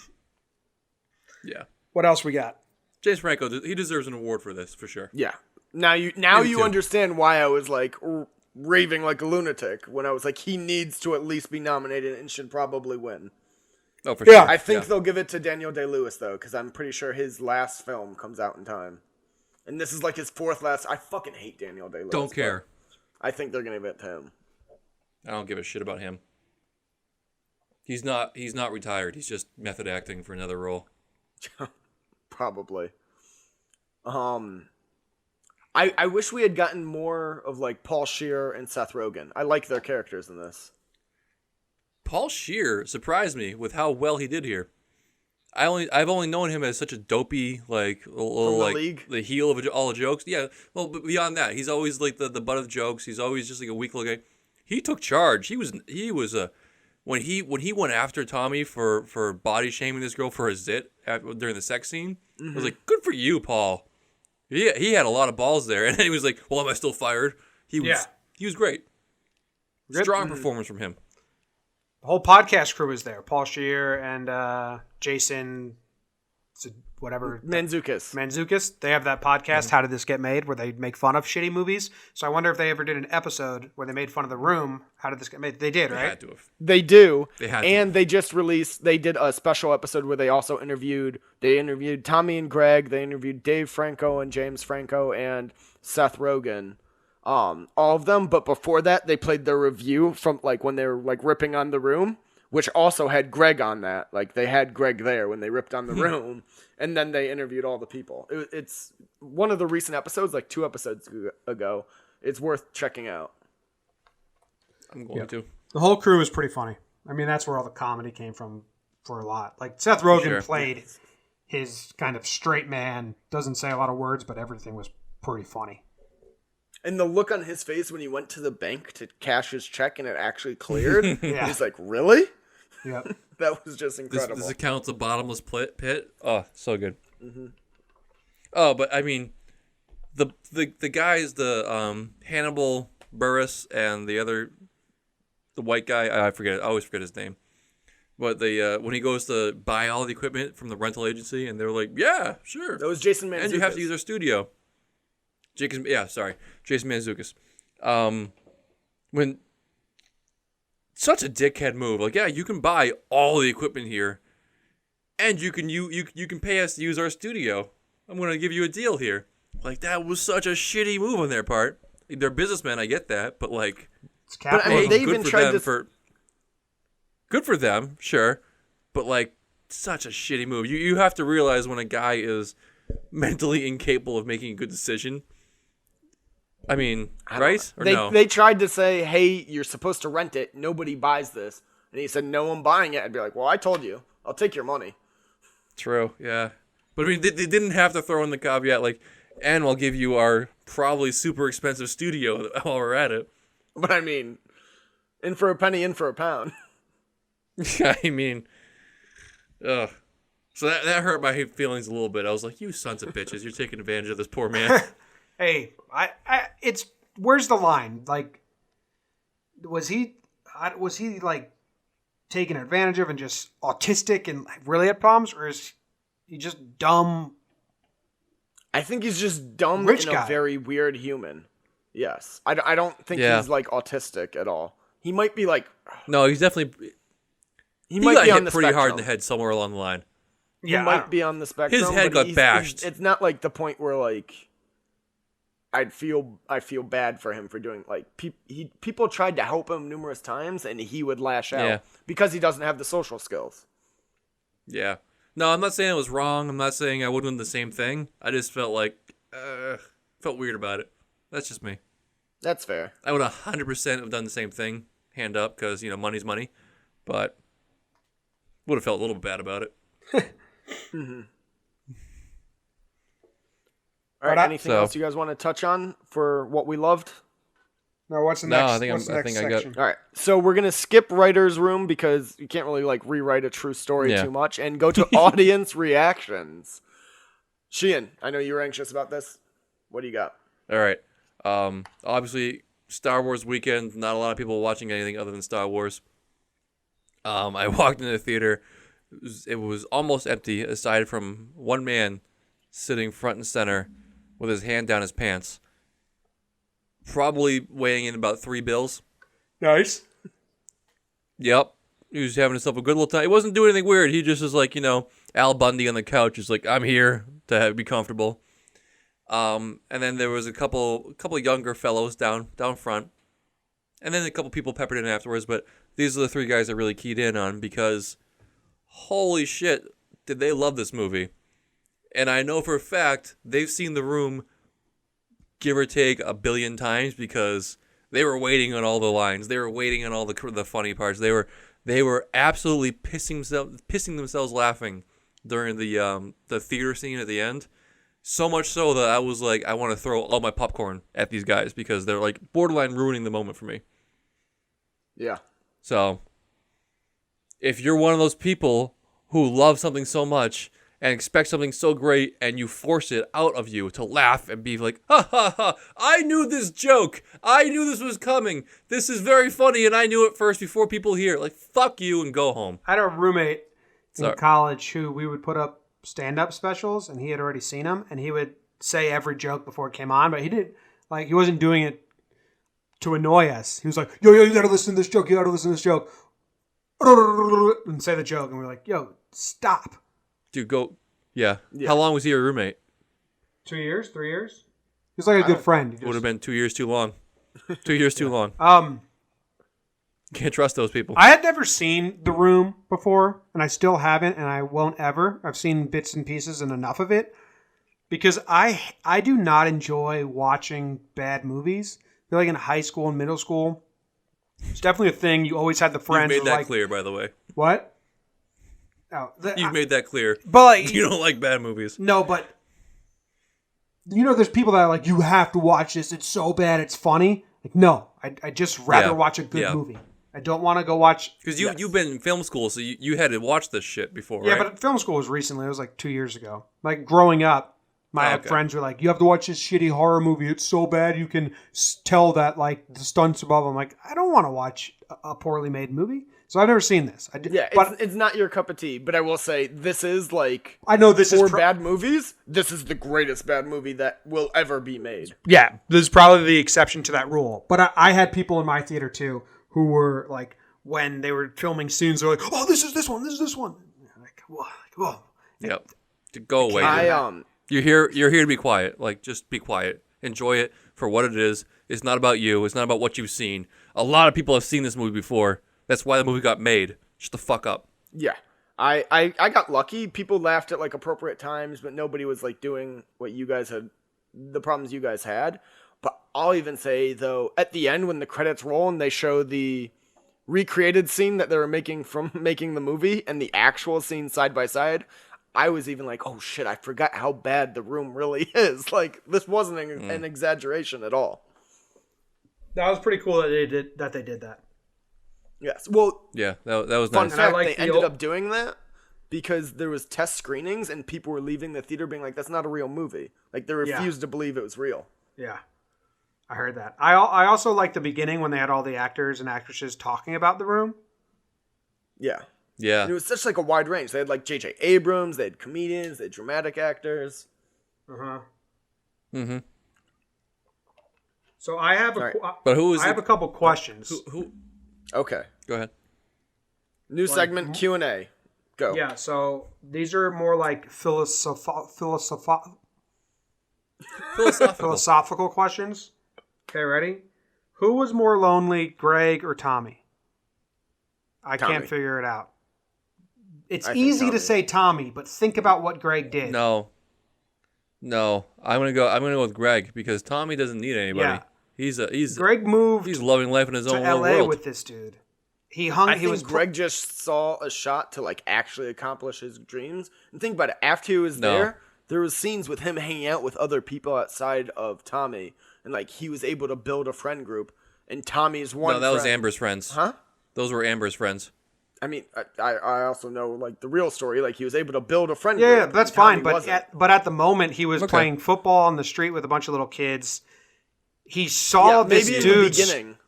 [SPEAKER 1] yeah.
[SPEAKER 6] What else we got?
[SPEAKER 1] James Franco, he deserves an award for this for sure.
[SPEAKER 5] Yeah. Now you
[SPEAKER 1] Me too.
[SPEAKER 5] understand why I was like raving like a lunatic when I was like he needs to at least be nominated and should probably win.
[SPEAKER 1] Oh, for
[SPEAKER 6] Yeah.
[SPEAKER 1] sure.
[SPEAKER 5] I think they'll give it to Daniel Day-Lewis though, because I'm pretty sure his last film comes out in time, and this is like his fourth last. I fucking hate Daniel Day-Lewis.
[SPEAKER 1] Don't care.
[SPEAKER 5] I think they're gonna give it to him.
[SPEAKER 1] I don't give a shit about him. He's not retired. He's just method acting for another role.
[SPEAKER 5] Probably. I wish we had gotten more of like Paul Scheer and Seth Rogen. I like their characters in this.
[SPEAKER 1] Paul Scheer surprised me with how well he did here. I've only known him as such a dopey, like little,
[SPEAKER 5] From The
[SPEAKER 1] like
[SPEAKER 5] League?
[SPEAKER 1] the heel of all the jokes. Yeah, well, but beyond that, he's always like the butt of the jokes. He's always just like a weak little guy. He took charge. He was when he went after Tommy for body shaming this girl for a zit during the sex scene. I was like, good for you, Paul. He had a lot of balls there, and then he was like, well, am I still fired? He was great. Strong performance from him.
[SPEAKER 6] The whole podcast crew is there. Paul Scheer and Jason, whatever. Mantzoukas. They have that podcast, How Did This Get Made, where they make fun of shitty movies. So I wonder if they ever did an episode where they made fun of The Room. How Did This Get Made? They did,
[SPEAKER 1] They
[SPEAKER 6] right?
[SPEAKER 1] had to have.
[SPEAKER 5] They do.
[SPEAKER 1] They had to.
[SPEAKER 5] And they just released, they did a special episode where they also interviewed Tommy and Greg, they interviewed Dave Franco and James Franco and Seth Rogen. All of them, but before that they played their review from like when they were like ripping on The Room, which also had Greg on that. Like they had Greg there when they ripped on The Room, and then they interviewed all the people. It's one of the recent episodes, like 2 episodes ago. It's worth checking out.
[SPEAKER 1] I'm going to.
[SPEAKER 6] The whole crew is pretty funny. I mean, that's where all the comedy came from for a lot. Like Seth Rogen
[SPEAKER 1] Sure.
[SPEAKER 6] played his kind of straight man, doesn't say a lot of words, but everything was pretty funny.
[SPEAKER 5] And the look on his face when he went to the bank to cash his check and it actually cleared,
[SPEAKER 6] Yeah.
[SPEAKER 5] he's like, really?
[SPEAKER 6] Yep.
[SPEAKER 5] That was just incredible.
[SPEAKER 1] This accounts a bottomless pit. Oh, so good. Mm-hmm. Oh, but I mean, the guys, the Hannibal Buress and the white guy, I always forget his name. But when he goes to buy all the equipment from the rental agency, and they're like, yeah, sure.
[SPEAKER 5] That was Jason Mantzoukas.
[SPEAKER 1] And you have to use our studio. Jason Mantzoukas. When such a dickhead move, like, yeah, you can buy all the equipment here, and you can pay us to use our studio. I'm gonna give you a deal here. Like, that was such a shitty move on their part. They're businessmen, I get that, but like,
[SPEAKER 6] It's
[SPEAKER 5] But I
[SPEAKER 6] capitalism.
[SPEAKER 5] mean, they
[SPEAKER 1] good
[SPEAKER 5] even
[SPEAKER 1] for
[SPEAKER 5] tried
[SPEAKER 1] them
[SPEAKER 5] to.
[SPEAKER 1] good for them, sure, but like, such a shitty move. You have to realize when a guy is mentally incapable of making a good decision. I mean, right? Or no?
[SPEAKER 5] They tried to say, hey, you're supposed to rent it. Nobody buys this. And he said, no, I'm buying it. I'd be like, well, I told you. I'll take your money.
[SPEAKER 1] True, yeah. But I mean, they didn't have to throw in the caveat, like, and we'll give you our probably super expensive studio while we're at it.
[SPEAKER 5] But I mean, in for a penny, in for a pound.
[SPEAKER 1] I mean, ugh. So that hurt my feelings a little bit. I was like, you sons of bitches, you're taking advantage of this poor man.
[SPEAKER 6] Hey, it's where's the line? Like, was he like taken advantage of and just autistic and really had problems, or is he just dumb?
[SPEAKER 5] I think he's just dumb
[SPEAKER 6] Rich
[SPEAKER 5] and
[SPEAKER 6] guy.
[SPEAKER 5] a very weird human. Yes. I don't think
[SPEAKER 1] Yeah.
[SPEAKER 5] he's, like, autistic at all. He might be, like...
[SPEAKER 1] No, he's definitely...
[SPEAKER 5] He
[SPEAKER 1] He
[SPEAKER 5] might
[SPEAKER 1] got
[SPEAKER 5] be on
[SPEAKER 1] hit
[SPEAKER 5] the
[SPEAKER 1] pretty
[SPEAKER 5] spectrum.
[SPEAKER 1] hard in the head somewhere along the line.
[SPEAKER 5] He
[SPEAKER 6] Yeah, I
[SPEAKER 5] might
[SPEAKER 6] don't-
[SPEAKER 5] be on the spectrum.
[SPEAKER 1] His head
[SPEAKER 5] but
[SPEAKER 1] got bashed.
[SPEAKER 5] It's not, like, the point where, like... I feel bad for him for doing, like... People tried to help him numerous times, and he would lash out.
[SPEAKER 1] Yeah.
[SPEAKER 5] Because he doesn't have the social skills.
[SPEAKER 1] Yeah. No, I'm not saying it was wrong. I'm not saying I wouldn't have done the same thing. I just felt like... felt weird about it. That's just me.
[SPEAKER 5] That's fair.
[SPEAKER 1] I would 100% have done the same thing, hand up, because, money's money. But would have felt a little bit bad about it.
[SPEAKER 5] All right,
[SPEAKER 6] But
[SPEAKER 5] anything
[SPEAKER 1] So-
[SPEAKER 5] else you guys want to touch on for what we loved?
[SPEAKER 6] No, what's the
[SPEAKER 1] No,
[SPEAKER 6] next?
[SPEAKER 1] I think
[SPEAKER 6] what's the
[SPEAKER 1] I
[SPEAKER 6] next
[SPEAKER 1] think I got-
[SPEAKER 6] section?
[SPEAKER 5] All right, so we're gonna skip writer's room because you can't really like rewrite a true story
[SPEAKER 1] Yeah.
[SPEAKER 5] too much, and go to audience reactions. Sheehan, I know you were anxious about this. What do you got?
[SPEAKER 1] All right. Obviously, Star Wars weekend. Not a lot of people watching anything other than Star Wars. I walked into the theater. It was almost empty, aside from one man sitting front and center with his hand down his pants, probably weighing in about 3 bills.
[SPEAKER 6] Nice.
[SPEAKER 1] Yep. He was having himself a good little time. He wasn't doing anything weird. He just was like, Al Bundy on the couch. He's like, I'm here to be comfortable. And then there was a couple younger fellows down front. And then a couple people peppered in afterwards. But these are the 3 guys I really keyed in on because holy shit, did they love this movie. And I know for a fact they've seen The Room give or take 1 billion times because they were waiting on all the lines. They were waiting on all the funny parts. They were absolutely pissing themselves laughing during the theater scene at the end. So much so that I was like, I want to throw all my popcorn at these guys because they're like borderline ruining the moment for me.
[SPEAKER 5] Yeah.
[SPEAKER 1] So, if you're one of those people who love something so much and expect something so great and you force it out of you to laugh and be like, ha ha ha, I knew this joke. I knew this was coming. This is very funny and I knew it first before people hear it. Like, fuck you and go home.
[SPEAKER 6] I had a roommate in
[SPEAKER 1] Sorry.
[SPEAKER 6] college who we would put up stand-up specials, and he had already seen them, and he would say every joke before it came on, but he wasn't doing it to annoy us. He was like, yo, you gotta listen to this joke, and say the joke, and we're like, yo, stop.
[SPEAKER 1] Dude, go. Yeah. How long was he your roommate?
[SPEAKER 6] 2 years? 3 years? He was like a good friend.
[SPEAKER 1] Would have been 2 years too long. 2 years too long. Can't trust those people.
[SPEAKER 6] I had never seen The Room before, and I still haven't, and I won't ever. I've seen bits and pieces and enough of it because I do not enjoy watching bad movies. I feel like in high school and middle school, it's definitely a thing. You always had the friends.
[SPEAKER 1] You've made that
[SPEAKER 6] like,
[SPEAKER 1] clear, by the way.
[SPEAKER 6] What? Oh,
[SPEAKER 1] You've made that clear.
[SPEAKER 6] But like,
[SPEAKER 1] You don't like bad movies.
[SPEAKER 6] no, but there's people that are like, you have to watch this. It's so bad, it's funny. Like, no, I just rather watch a good movie. I don't want to go watch...
[SPEAKER 1] Because you've been in film school, so you had to watch this shit before, right?
[SPEAKER 6] Yeah, but film school was recently. It was like 2 years ago. Like, growing up, my friends were like, you have to watch this shitty horror movie. It's so bad you can tell that, like, the stunts above. I'm like, I don't want to watch a poorly made movie. So I've never seen this.
[SPEAKER 5] But it's not your cup of tea. But I will say, this is like...
[SPEAKER 6] I know this
[SPEAKER 5] for
[SPEAKER 6] is...
[SPEAKER 5] bad movies, this is the greatest bad movie that will ever be made.
[SPEAKER 6] Yeah, this is probably the exception to that rule. But I had people in my theater, too, who were like... When they were filming scenes, they're like, "Oh, this is this one. Like, whoa.
[SPEAKER 1] Yep. To go away. You're here to be quiet. Like, just be quiet. Enjoy it for what it is. It's not about you. It's not about what you've seen. A lot of people have seen this movie before. That's why the movie got made. Shut the fuck up.
[SPEAKER 5] Yeah. I got lucky. People laughed at like appropriate times, but nobody was like doing what you guys had, the problems you guys had. But I'll even say though, at the end when the credits roll and they show the recreated scene that they were making from making the movie and the actual scene side by side, I was even like, oh shit, I forgot how bad The Room really is. Like, this wasn't an exaggeration at all.
[SPEAKER 6] That was pretty cool that they did that.
[SPEAKER 5] Yes. Well,
[SPEAKER 1] yeah, that was
[SPEAKER 5] fun
[SPEAKER 1] nice.
[SPEAKER 5] fact, they ended up doing that because there was test screenings and people were leaving the theater being like, that's not a real movie. Like, they refused to believe it was real.
[SPEAKER 6] Yeah. I heard that. I also liked the beginning when they had all the actors and actresses talking about The Room.
[SPEAKER 5] Yeah.
[SPEAKER 1] Yeah.
[SPEAKER 5] And it was such like a wide range. They had like J.J. Abrams, they had comedians, they had dramatic actors.
[SPEAKER 6] Uh-huh.
[SPEAKER 1] Mm-hmm.
[SPEAKER 6] So I have I have a couple questions.
[SPEAKER 1] Who?
[SPEAKER 5] Okay.
[SPEAKER 1] Go ahead.
[SPEAKER 5] New segment, Q&A. Go.
[SPEAKER 6] Yeah, so these are more like philosophical questions. Okay, ready? Who was more lonely, Greg or Tommy? I can't figure it out. It's easy to say Tommy, but think about what Greg did.
[SPEAKER 1] No. I'm gonna go with Greg because Tommy doesn't need anybody. Yeah.
[SPEAKER 6] Greg moved.
[SPEAKER 1] He's loving life in his own
[SPEAKER 6] to LA
[SPEAKER 1] world.
[SPEAKER 6] with this dude.
[SPEAKER 5] I think Greg just saw a shot to like actually accomplish his dreams. And think about it. After he was there was scenes with him hanging out with other people outside of Tommy, and like he was able to build a friend group. And Tommy's one.
[SPEAKER 1] No, that was Amber's friends.
[SPEAKER 5] Huh?
[SPEAKER 1] Those were Amber's friends.
[SPEAKER 5] I mean, I also know like the real story. Like he was able to build a friend group.
[SPEAKER 6] Yeah, that's fine. But at the moment, he was playing football on the street with a bunch of little kids. He saw this dude.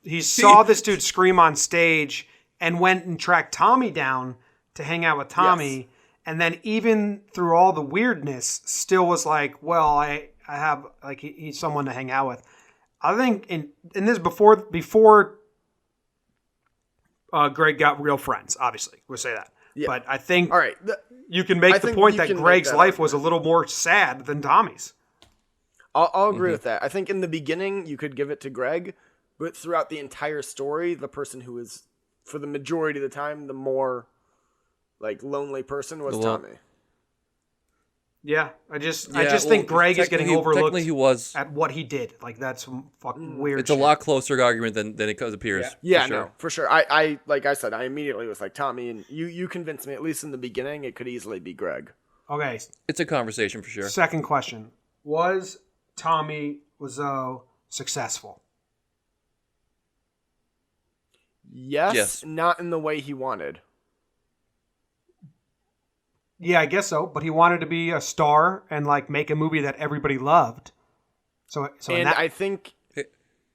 [SPEAKER 6] He saw this dude scream on stage and went and tracked Tommy down to hang out with Tommy. Yes. And then even through all the weirdness, still was like, well, I have like he's someone to hang out with. I think in this before Greg got real friends, obviously we'll say that.
[SPEAKER 5] Yeah.
[SPEAKER 6] But I think
[SPEAKER 5] All right.
[SPEAKER 6] you can make
[SPEAKER 5] I
[SPEAKER 6] the
[SPEAKER 5] think
[SPEAKER 6] point
[SPEAKER 5] you
[SPEAKER 6] that
[SPEAKER 5] can make
[SPEAKER 6] Greg's
[SPEAKER 5] that
[SPEAKER 6] life was a little more sad than Tommy's.
[SPEAKER 5] I'll agree with that. I think in the beginning you could give it to Greg, but throughout the entire story, the person who is, for the majority of the time, the more like lonely person was Tommy.
[SPEAKER 6] Yeah, I just
[SPEAKER 1] Yeah,
[SPEAKER 6] think Greg is getting overlooked
[SPEAKER 1] Technically, he was.
[SPEAKER 6] at what he did. Like that's some fucking weird.
[SPEAKER 1] It's a
[SPEAKER 6] shit.
[SPEAKER 1] lot closer argument than it appears.
[SPEAKER 5] Yeah,
[SPEAKER 1] for sure.
[SPEAKER 5] no, for sure. I like I said, I immediately was like Tommy, and you convinced me. At least in the beginning, it could easily be Greg.
[SPEAKER 6] Okay,
[SPEAKER 1] It's a conversation for sure.
[SPEAKER 6] second question: was Tommy Wiseau successful?
[SPEAKER 5] Yes, not in the way he wanted.
[SPEAKER 6] Yeah, I guess so. But he wanted to be a star and like make a movie that everybody loved. So in
[SPEAKER 5] And
[SPEAKER 6] that,
[SPEAKER 5] I think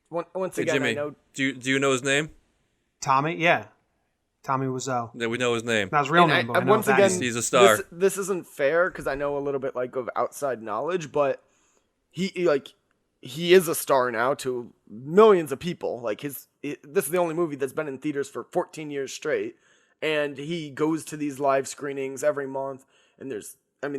[SPEAKER 5] once
[SPEAKER 1] Hey,
[SPEAKER 5] again,
[SPEAKER 1] Jimmy,
[SPEAKER 5] I know
[SPEAKER 1] do you know his name?
[SPEAKER 6] Tommy, yeah, Tommy Wiseau.
[SPEAKER 1] Yeah, we know his name.
[SPEAKER 6] Not his real
[SPEAKER 5] And
[SPEAKER 6] name, but I know
[SPEAKER 5] once
[SPEAKER 6] that
[SPEAKER 5] again,
[SPEAKER 6] name.
[SPEAKER 1] He's a star.
[SPEAKER 5] This isn't fair because I know a little bit like of outside knowledge, but he is a star now to millions of people. Like this is the only movie that's been in theaters for 14 years straight, and he goes to these live screenings every month. And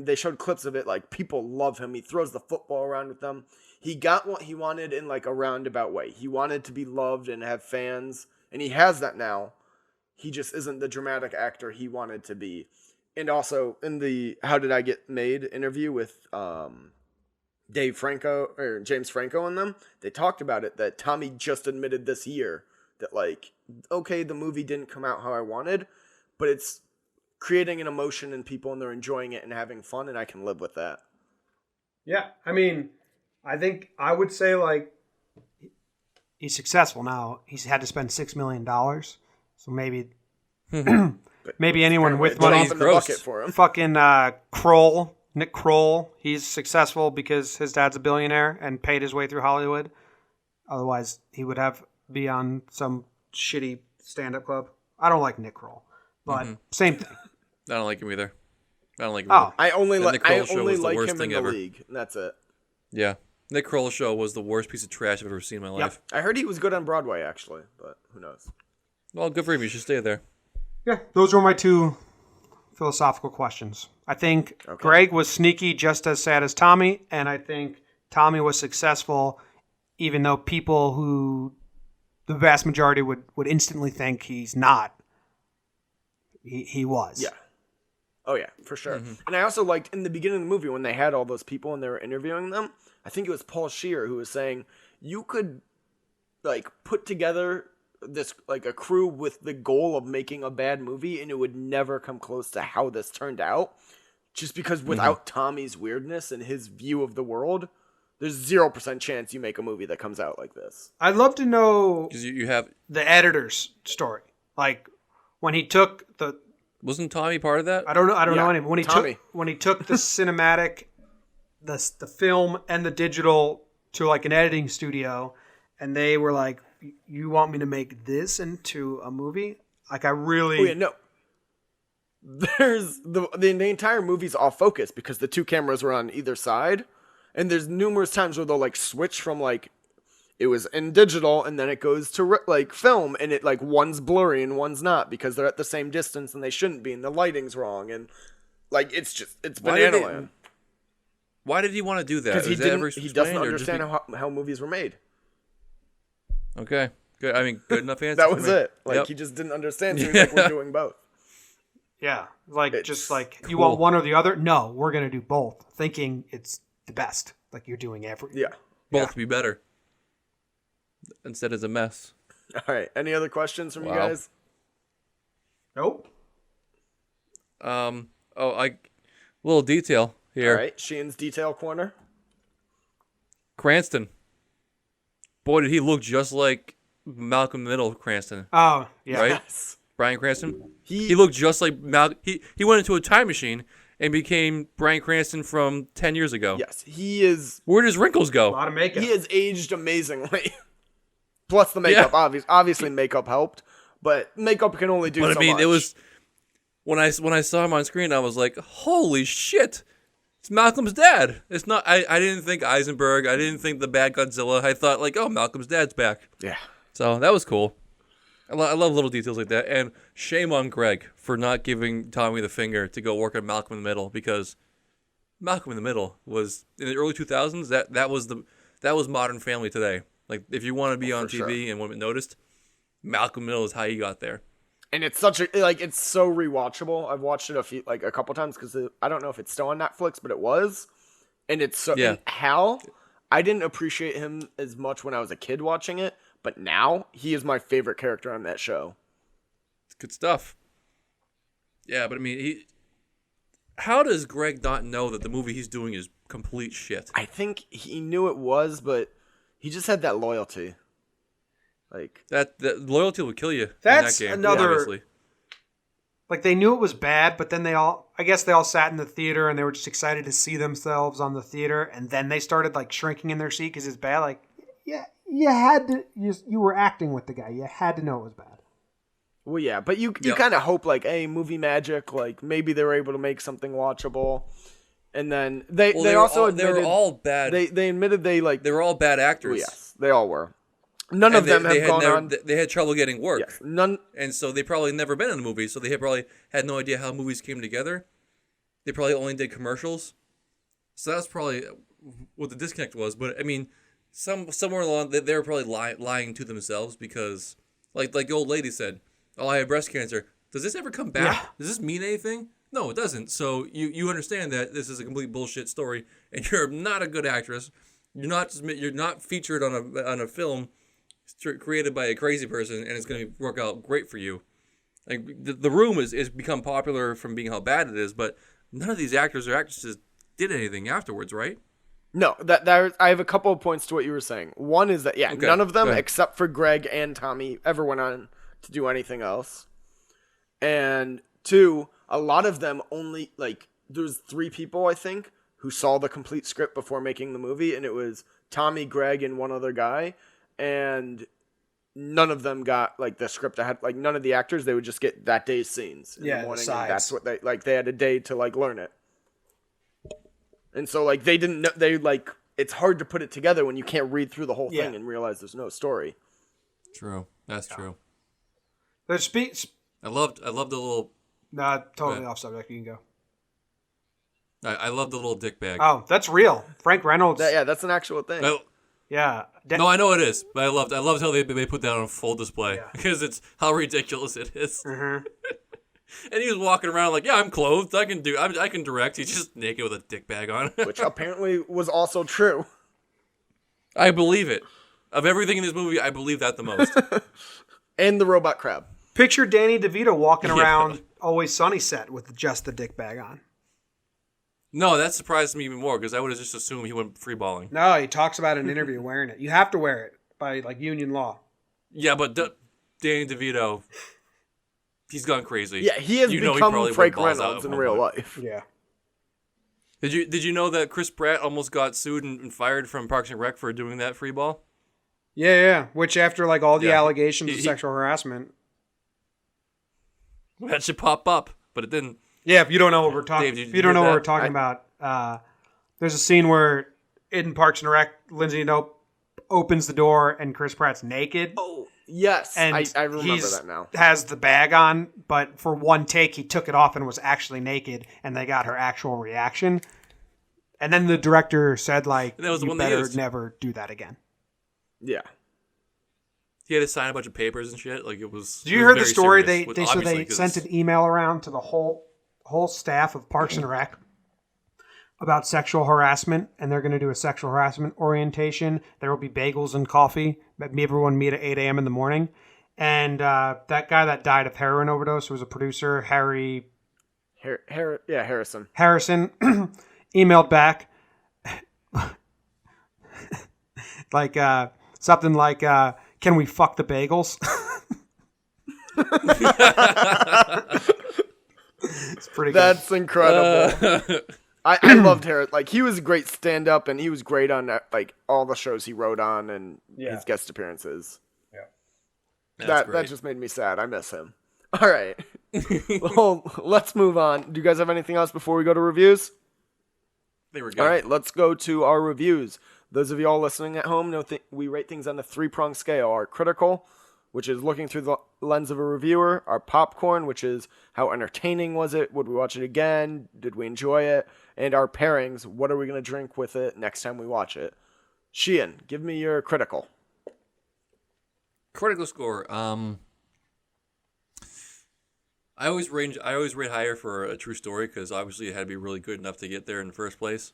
[SPEAKER 5] they showed clips of it. Like people love him. He throws the football around with them. He got what he wanted in like a roundabout way. He wanted to be loved and have fans, and he has that now. He just isn't the dramatic actor he wanted to be. And also in the How Did I Get Made interview with Dave Franco or James Franco and them, they talked about it that Tommy just admitted this year that like, okay, the movie didn't come out how I wanted, but it's creating an emotion in people and they're enjoying it and having fun, and I can live with that.
[SPEAKER 6] Yeah, I mean, I think I would say like he's successful now. He's had to spend $6 million, so maybe maybe anyone with
[SPEAKER 5] Drop
[SPEAKER 6] money.
[SPEAKER 5] in the
[SPEAKER 1] gross.
[SPEAKER 5] bucket for him.
[SPEAKER 6] Fucking Nick Kroll, he's successful because his dad's a billionaire and paid his way through Hollywood. Otherwise, he would be on some shitty stand-up club. I don't like Nick Kroll, but same thing.
[SPEAKER 1] I don't like him either. I don't like him.
[SPEAKER 6] Oh.
[SPEAKER 1] Either.
[SPEAKER 5] I only
[SPEAKER 1] The Nick Kroll show
[SPEAKER 5] only
[SPEAKER 1] was the
[SPEAKER 5] like
[SPEAKER 1] worst
[SPEAKER 5] him in
[SPEAKER 1] thing
[SPEAKER 5] the
[SPEAKER 1] ever.
[SPEAKER 5] league, and that's it.
[SPEAKER 1] Yeah, Nick Kroll show was the worst piece of trash I've ever seen in my life.
[SPEAKER 5] I heard he was good on Broadway actually, but who knows?
[SPEAKER 1] Well, good for him. You should stay there.
[SPEAKER 6] Yeah, those were my two philosophical questions. I think Greg was sneaky, just as sad as Tommy, and I think Tommy was successful, even though people who the vast majority would instantly think he's not. He was.
[SPEAKER 5] Yeah. Oh yeah, for sure. And I also liked in the beginning of the movie when they had all those people and they were interviewing them. I think it was Paul Scheer who was saying you could like put together this like a crew with the goal of making a bad movie and it would never come close to how this turned out, just because without Tommy's weirdness and his view of the world, there's 0% chance you make a movie that comes out like this.
[SPEAKER 6] I'd love to know
[SPEAKER 1] Because you have
[SPEAKER 6] the editor's story, like when he took the.
[SPEAKER 1] wasn't Tommy part of that?
[SPEAKER 6] I don't know
[SPEAKER 5] Yeah,
[SPEAKER 6] anymore.
[SPEAKER 5] Tommy.
[SPEAKER 6] When he took the cinematic, the film and the digital to like an editing studio, and they were like, "You want me to make this into a movie?" Like I really.
[SPEAKER 5] Oh yeah, no. There's the entire movie's off focus because the two cameras were on either side, and there's numerous times where they'll like switch from like it was in digital and then it goes to like film and it like one's blurry and one's not because they're at the same distance and they shouldn't be and the lighting's wrong and like it's
[SPEAKER 1] Why did
[SPEAKER 5] banana
[SPEAKER 1] they-
[SPEAKER 5] land
[SPEAKER 1] Why did he want to do that?
[SPEAKER 5] because he
[SPEAKER 1] Was that ever
[SPEAKER 5] didn't he doesn't
[SPEAKER 1] explained, or just
[SPEAKER 5] understand how movies were made.
[SPEAKER 1] Okay, good. I mean, good enough answer.
[SPEAKER 5] That
[SPEAKER 1] for
[SPEAKER 5] was
[SPEAKER 1] me.
[SPEAKER 5] it. Like
[SPEAKER 1] Yep.
[SPEAKER 5] he just didn't understand. So he's like, we're doing both.
[SPEAKER 6] Yeah, like
[SPEAKER 5] It's
[SPEAKER 6] just like you
[SPEAKER 1] cool.
[SPEAKER 6] want one or the other. No, we're gonna do both, thinking it's the best. Like you're doing every.
[SPEAKER 5] Yeah.
[SPEAKER 1] Both be better. Instead, it's a mess.
[SPEAKER 5] All right. Any other questions from you
[SPEAKER 1] Wow.
[SPEAKER 5] guys?
[SPEAKER 6] Nope.
[SPEAKER 1] Little detail here.
[SPEAKER 5] All right. Sheen's detail corner.
[SPEAKER 1] Cranston. Boy, did he look just like Malcolm in the Middle Cranston,
[SPEAKER 6] Oh yeah.
[SPEAKER 1] right?
[SPEAKER 5] Yes.
[SPEAKER 1] Brian Cranston.
[SPEAKER 5] He
[SPEAKER 1] He looked just like Malcolm. He went into a time machine and became Brian Cranston from 10 years ago.
[SPEAKER 5] Yes, he is.
[SPEAKER 1] Where does wrinkles
[SPEAKER 6] A
[SPEAKER 1] go?
[SPEAKER 6] lot of makeup.
[SPEAKER 5] He has aged amazingly. Plus the makeup.
[SPEAKER 1] Yeah.
[SPEAKER 5] Obviously, makeup helped, but makeup can only do
[SPEAKER 1] But
[SPEAKER 5] so
[SPEAKER 1] I mean,
[SPEAKER 5] much.
[SPEAKER 1] it was when I saw him on screen, I was like, holy shit. It's Malcolm's dad. It's not. I didn't think Eisenberg. I didn't think the bad Godzilla. I thought like, oh, Malcolm's dad's back.
[SPEAKER 5] Yeah.
[SPEAKER 1] So that was cool. I love little details like that. And shame on Greg for not giving Tommy the finger to go work on Malcolm in the Middle, because Malcolm in the Middle was in the early 2000s. That was Modern Family today. Like if you want to be on TV and want to be noticed, Malcolm in the Middle is how you got there.
[SPEAKER 5] And it's such a it's so rewatchable. I've watched it a couple times because I don't know if it's still on Netflix, but it was. And it's so and Hal, I didn't appreciate him as much when I was a kid watching it, but now he is my favorite character on that show.
[SPEAKER 1] It's good stuff. Yeah, but I mean, how does Greg not know that the movie he's doing is complete shit?
[SPEAKER 5] I think he knew it was, but he just had that loyalty. Like
[SPEAKER 1] that loyalty will kill you.
[SPEAKER 6] That's
[SPEAKER 1] in that game,
[SPEAKER 6] another.
[SPEAKER 1] obviously.
[SPEAKER 6] Like they knew it was bad, but then I guess they all sat in the theater and they were just excited to see themselves on the theater, and then they started like shrinking in their seat because it's bad. Like, yeah, you had to. You were acting with the guy. You had to know it was bad.
[SPEAKER 5] Well, yeah, but you kind of hope like, hey, movie magic, like maybe they were able to make something watchable, and then they also admitted
[SPEAKER 1] they were all bad.
[SPEAKER 5] They admitted they
[SPEAKER 1] were all bad actors.
[SPEAKER 5] Well, yes, they all were. None of them have gone on.
[SPEAKER 1] They had trouble getting work.
[SPEAKER 5] Yes, none,
[SPEAKER 1] and so they probably never been in a movie. So they probably had no idea how movies came together. They probably only did commercials. So that's probably what the disconnect was. But I mean, somewhere along they were probably lying to themselves, because like the old lady said, "Oh, I have breast cancer. Does this ever come back?
[SPEAKER 6] Yeah.
[SPEAKER 1] Does this mean anything? No, it doesn't." So you understand that this is a complete bullshit story, and you're not a good actress. You're not featured on a film created by a crazy person, and it's going to work out great for you. Like the Room is become popular from being how bad it is, but none of these actors or actresses did anything afterwards, right?
[SPEAKER 5] No, I have a couple of points to what you were saying. One is that none of them except for Greg and Tommy ever went on to do anything else. And two, a lot of them only there's 3 people I think who saw the complete script before making the movie, and it was Tommy, Greg, and one other guy. And none of them got the script ahead. None of the actors, they would just get that day's scenes in the morning. And that's what they had a day to learn it. And so they didn't know, it's hard to put it together when you can't read through the whole thing and realize there's no story.
[SPEAKER 1] True. That's true.
[SPEAKER 6] There's
[SPEAKER 1] I loved the little.
[SPEAKER 6] Nah, totally off subject. You can go.
[SPEAKER 1] I love the little dick bag.
[SPEAKER 6] Oh, that's real. Frank Reynolds.
[SPEAKER 5] That's an actual thing.
[SPEAKER 6] Yeah.
[SPEAKER 1] No, I know it is, but I loved how they put that on full display because it's how ridiculous it is.
[SPEAKER 6] Mm-hmm.
[SPEAKER 1] And he was walking around like, yeah, I'm clothed. I can direct. He's just naked with a dick bag on.
[SPEAKER 5] Which apparently was also true.
[SPEAKER 1] I believe it. Of everything in this movie, I believe that the most.
[SPEAKER 5] And the robot crab.
[SPEAKER 6] Picture Danny DeVito walking around Always Sunny set with just the dick bag on.
[SPEAKER 1] No, that surprised me even more because I would have just assumed he went freeballing.
[SPEAKER 6] No, he talks about it in an interview wearing it. You have to wear it by union law.
[SPEAKER 1] Yeah, but Danny DeVito, he's gone crazy.
[SPEAKER 5] Yeah, he has become Frank Reynolds in real life.
[SPEAKER 6] Yeah.
[SPEAKER 1] Did you know that Chris Pratt almost got sued and fired from Parks and Rec for doing that free ball?
[SPEAKER 6] Yeah. Which after all the allegations of sexual harassment,
[SPEAKER 1] that should pop up, but it didn't.
[SPEAKER 6] Yeah, if you don't know what we're talking, about, there's a scene where in Parks and Rec, Lindsay Nope opens the door and Chris Pratt's naked.
[SPEAKER 5] Oh, yes,
[SPEAKER 6] and
[SPEAKER 5] I remember that now.
[SPEAKER 6] Has the bag on, but for one take he took it off and was actually naked, and they got her actual reaction. And then the director said, you better never do that again.
[SPEAKER 5] Yeah.
[SPEAKER 1] He had to sign a bunch of papers and shit. It was.
[SPEAKER 6] Did you hear the story? They sent an email around to the whole staff of Parks and Rec about sexual harassment, and they're going to do a sexual harassment orientation. There will be bagels and coffee. Everyone meet at 8 a.m. in the morning. And that guy that died of heroin overdose was a producer, Harrison. Harrison emailed back something like, can we fuck the bagels? It's pretty good.
[SPEAKER 5] That's incredible. I loved Harris. He was a great stand-up, and he was great on all the shows he wrote on and his guest appearances.
[SPEAKER 1] Yeah,
[SPEAKER 5] that just made me sad. I miss him. All right. Well, let's move on. Do you guys have anything else before we go to reviews?
[SPEAKER 1] They were good.
[SPEAKER 5] All right, let's go to our reviews. Those of y'all listening at home know we rate things on a 3-pronged scale. Our critical, which is looking through the lens of a reviewer. Our popcorn, which is how entertaining was it? Would we watch it again? Did we enjoy it? And our pairings, what are we going to drink with it next time we watch it? Sheehan, give me your critical.
[SPEAKER 1] Critical score. I always rate higher for a true story because obviously it had to be really good enough to get there in the first place.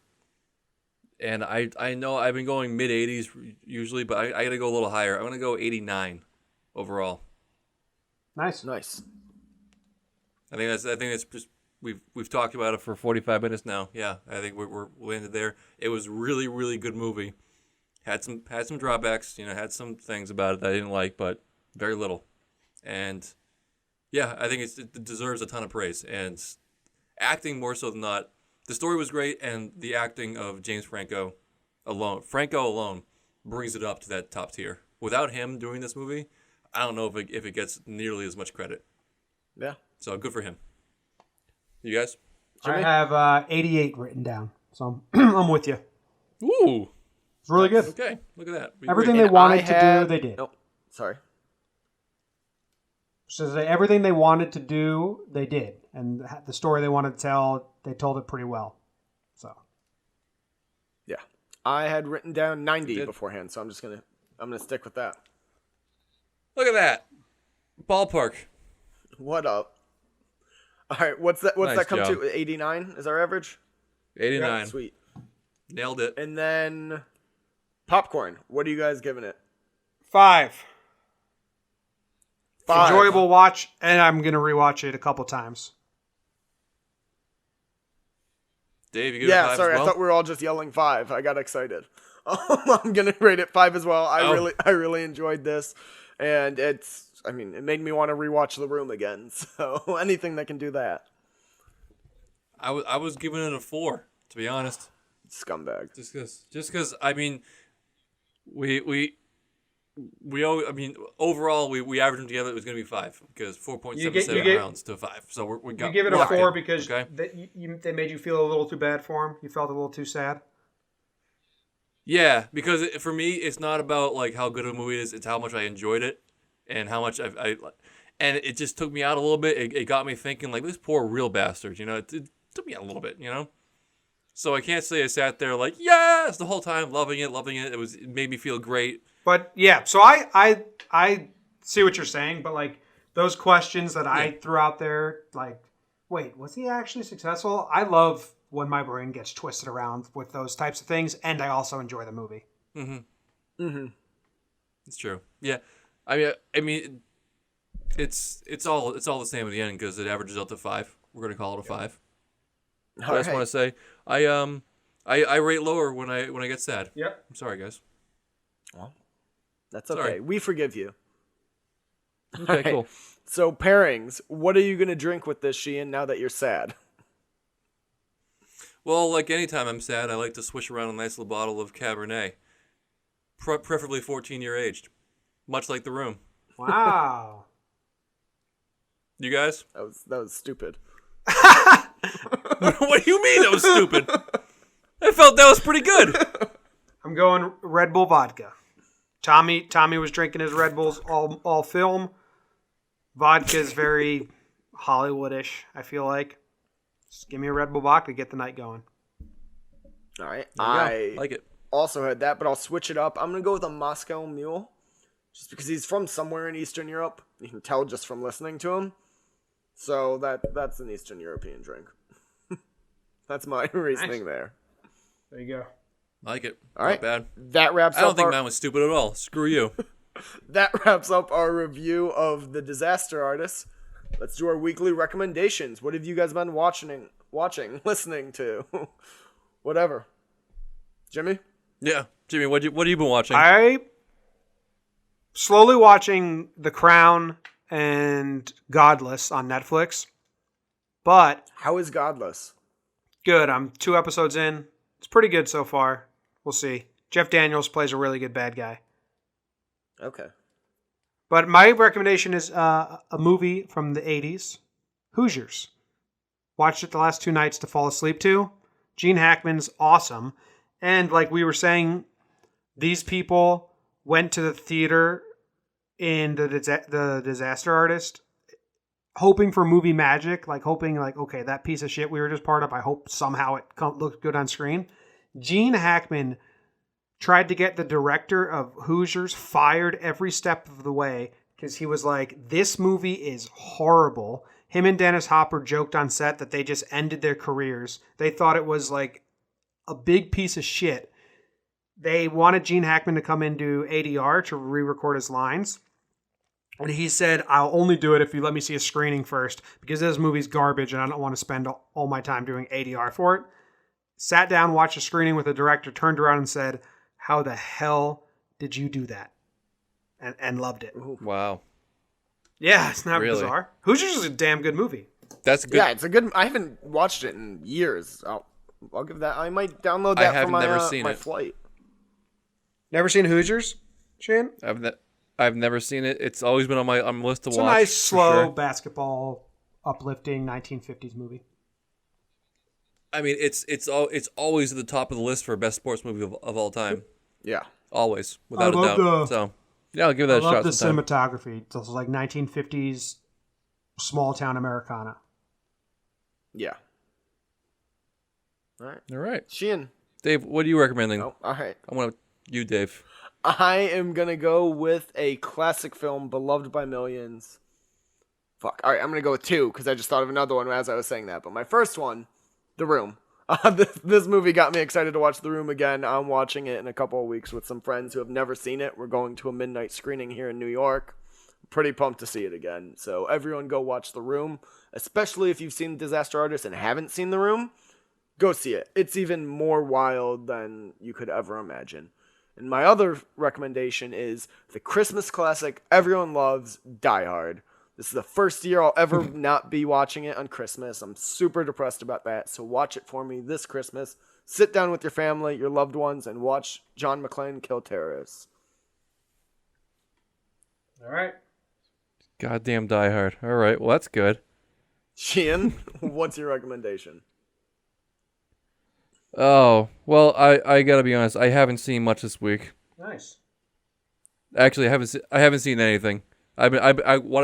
[SPEAKER 1] And I know I've been going mid 80s usually, but I got to go a little higher. I'm gonna go 89 overall.
[SPEAKER 6] Nice.
[SPEAKER 5] Nice.
[SPEAKER 1] I think that's just we've talked about it for 45 minutes now. Yeah, I think we're landed there. It was really really good movie. Had some drawbacks, had some things about it that I didn't like, but very little. And yeah, I think it deserves a ton of praise. And acting more so than not. The story was great, and the acting of James Franco alone brings it up to that top tier. Without him doing this movie, I don't know if it gets nearly as much credit.
[SPEAKER 5] Yeah.
[SPEAKER 1] So good for him. You guys?
[SPEAKER 5] Jimmy?
[SPEAKER 6] I have 88 written down, so I'm with you.
[SPEAKER 1] Ooh.
[SPEAKER 6] It's really good.
[SPEAKER 1] Okay, look at that.
[SPEAKER 6] Everything
[SPEAKER 1] Great.
[SPEAKER 6] they wanted to do, they did.
[SPEAKER 5] Nope. Sorry.
[SPEAKER 6] So everything they wanted to do, they did. And the story they wanted to tell, they told it pretty well. So.
[SPEAKER 5] Yeah. I had written down 90
[SPEAKER 1] did.
[SPEAKER 5] beforehand, so I'm gonna stick with that.
[SPEAKER 1] Look at that. Ballpark.
[SPEAKER 5] What up? All right, what's that
[SPEAKER 1] Nice
[SPEAKER 5] come
[SPEAKER 1] job.
[SPEAKER 5] to? 89 is our average?
[SPEAKER 1] 89.
[SPEAKER 5] Yeah, sweet.
[SPEAKER 1] Nailed it.
[SPEAKER 5] And then popcorn. What are you guys giving it?
[SPEAKER 6] 5.
[SPEAKER 5] 5.
[SPEAKER 6] Enjoyable watch, and I'm going to rewatch it a couple times.
[SPEAKER 1] Dave, you give it
[SPEAKER 5] Yeah,
[SPEAKER 1] 5
[SPEAKER 5] sorry,
[SPEAKER 1] as well?
[SPEAKER 5] I thought we were all just yelling 5. I got excited. I'm gonna rate it 5 as well. I really enjoyed this, and it made me want to rewatch The Room again. So anything that can do that.
[SPEAKER 1] I was giving it a 4, to be honest.
[SPEAKER 5] Scumbag.
[SPEAKER 1] Just because I mean, overall we averaged them together. It was going to be 5 because 4.77 rounds to 5. So we got.
[SPEAKER 6] You give it a 4 because
[SPEAKER 1] okay.
[SPEAKER 6] they made you feel a little too bad for him. You felt a little too sad.
[SPEAKER 1] Yeah, because for me, it's not about like how good a movie it is. It's how much I enjoyed it, and how much and it just took me out a little bit. It got me thinking like this poor real bastard. It took me out a little bit. So I can't say I sat there like yes the whole time, loving it. It made me feel great.
[SPEAKER 6] But yeah, so I see what you're saying, but like those questions that I threw out there, like, wait, was he actually successful? I love when my brain gets twisted around with those types of things, and I also enjoy the movie.
[SPEAKER 1] It's true. Yeah, I mean, it's all the same in the end because it averages out to 5. We're gonna call it a 5. I just want to say I rate lower when I get sad.
[SPEAKER 6] Yep.
[SPEAKER 1] I'm sorry, guys.
[SPEAKER 5] Well, that's okay.
[SPEAKER 1] Sorry.
[SPEAKER 5] We forgive you.
[SPEAKER 1] Okay,
[SPEAKER 5] Alright.
[SPEAKER 1] cool.
[SPEAKER 5] So pairings. What are you gonna drink with this, Sheehan? Now that you're sad.
[SPEAKER 1] Well, like anytime I'm sad, I like to swish around a nice little bottle of Cabernet, preferably 14-year aged, much like The Room.
[SPEAKER 6] Wow.
[SPEAKER 1] You guys?
[SPEAKER 5] That was stupid.
[SPEAKER 1] What do you mean that was stupid? I felt that was pretty good.
[SPEAKER 6] I'm going Red Bull vodka. Tommy was drinking his Red Bulls all film. Vodka is very Hollywoodish, I feel like. Just give me a Red Bull vodka, get the night going.
[SPEAKER 5] All right.
[SPEAKER 1] I like it.
[SPEAKER 5] Also had that, but I'll switch it up. I'm gonna go with a Moscow Mule, just because he's from somewhere in Eastern Europe. You can tell just from listening to him. So that's an Eastern European drink. That's my reasoning there.
[SPEAKER 6] There you go.
[SPEAKER 1] I like it.
[SPEAKER 5] All right.
[SPEAKER 1] Not bad.
[SPEAKER 5] That wraps
[SPEAKER 1] I don't
[SPEAKER 5] up
[SPEAKER 1] think
[SPEAKER 5] our,
[SPEAKER 1] mine was stupid at all. Screw you.
[SPEAKER 5] That wraps up our review of The Disaster Artist. Let's do our weekly recommendations. What have you guys been watching, listening to? Whatever. Jimmy?
[SPEAKER 1] Yeah, Jimmy, what have you been watching?
[SPEAKER 6] I slowly watching The Crown and Godless on Netflix. But
[SPEAKER 5] How is Godless?
[SPEAKER 6] good. I'm 2 episodes in. It's pretty good so far. We'll see. Jeff Daniels plays a really good bad guy.
[SPEAKER 5] Okay.
[SPEAKER 6] But my recommendation is a movie from the 80s. Hoosiers. Watched it the last 2 nights to fall asleep to. Gene Hackman's awesome. And like we were saying, these people went to the theater in the Disaster Artist hoping for movie magic, like hoping like, okay, that piece of shit we were just part of, I hope somehow it looked good on screen. Gene Hackman tried to get the director of Hoosiers fired every step of the way because he was like, this movie is horrible. Him and Dennis Hopper joked on set that they just ended their careers. They thought it was like a big piece of shit. They wanted Gene Hackman to come in and do ADR to re-record his lines. And he said, I'll only do it if you let me see a screening first because this movie's garbage and I don't want to spend all my time doing ADR for it. Sat down, watched a screening with the director, turned around and said, how the hell did you do that? And loved it.
[SPEAKER 1] Wow.
[SPEAKER 6] Yeah, it's not
[SPEAKER 1] Really?
[SPEAKER 6] bizarre. Hoosiers is a damn good movie.
[SPEAKER 1] That's good.
[SPEAKER 5] Yeah, it's a good. I haven't watched it in years. I'll give that. I might download that
[SPEAKER 1] have
[SPEAKER 5] for my
[SPEAKER 1] never seen
[SPEAKER 5] my
[SPEAKER 1] it.
[SPEAKER 5] flight.
[SPEAKER 6] Never seen Hoosiers, Shane?
[SPEAKER 1] I've never seen it. It's always been on my list to
[SPEAKER 6] It's
[SPEAKER 1] watch.
[SPEAKER 6] a nice,
[SPEAKER 1] for
[SPEAKER 6] slow,
[SPEAKER 1] sure.
[SPEAKER 6] basketball, uplifting 1950s movie.
[SPEAKER 1] I mean, it's always at the top of the list for best sports movie of all time.
[SPEAKER 5] Yeah.
[SPEAKER 1] Always, without a
[SPEAKER 6] love
[SPEAKER 1] doubt. So, yeah, I'll give
[SPEAKER 6] I
[SPEAKER 1] that a
[SPEAKER 6] love
[SPEAKER 1] shot
[SPEAKER 6] the
[SPEAKER 1] sometime.
[SPEAKER 6] cinematography. It's also like 1950s small town Americana.
[SPEAKER 5] Yeah. All right.
[SPEAKER 1] All right,
[SPEAKER 5] Sheehan.
[SPEAKER 1] Dave, what are you recommending?
[SPEAKER 5] Oh, all right.
[SPEAKER 1] I want you, Dave.
[SPEAKER 5] I am gonna go with a classic film beloved by millions. Fuck. All right, I'm gonna go with 2 because I just thought of another one as I was saying that. But my first one, The Room. This movie got me excited to watch The Room again. I'm watching it in a couple of weeks with some friends who have never seen it. We're going to a midnight screening here in New York. Pretty pumped to see it again. So everyone go watch The Room, especially if you've seen Disaster Artist and haven't seen The Room. Go see it. It's even more wild than you could ever imagine. And my other recommendation is the Christmas classic everyone loves, Die Hard. This is the first year I'll ever not be watching it on Christmas. I'm super depressed about that, so watch it for me this Christmas. Sit down with your family, your loved ones, and watch John McClane kill terrorists.
[SPEAKER 6] All right.
[SPEAKER 1] Goddamn Die Hard. All right, well, that's good.
[SPEAKER 5] Sheehan, what's your recommendation?
[SPEAKER 1] Oh, well, I gotta be honest. I haven't seen much this week.
[SPEAKER 6] Nice.
[SPEAKER 1] Actually, I haven't seen anything. What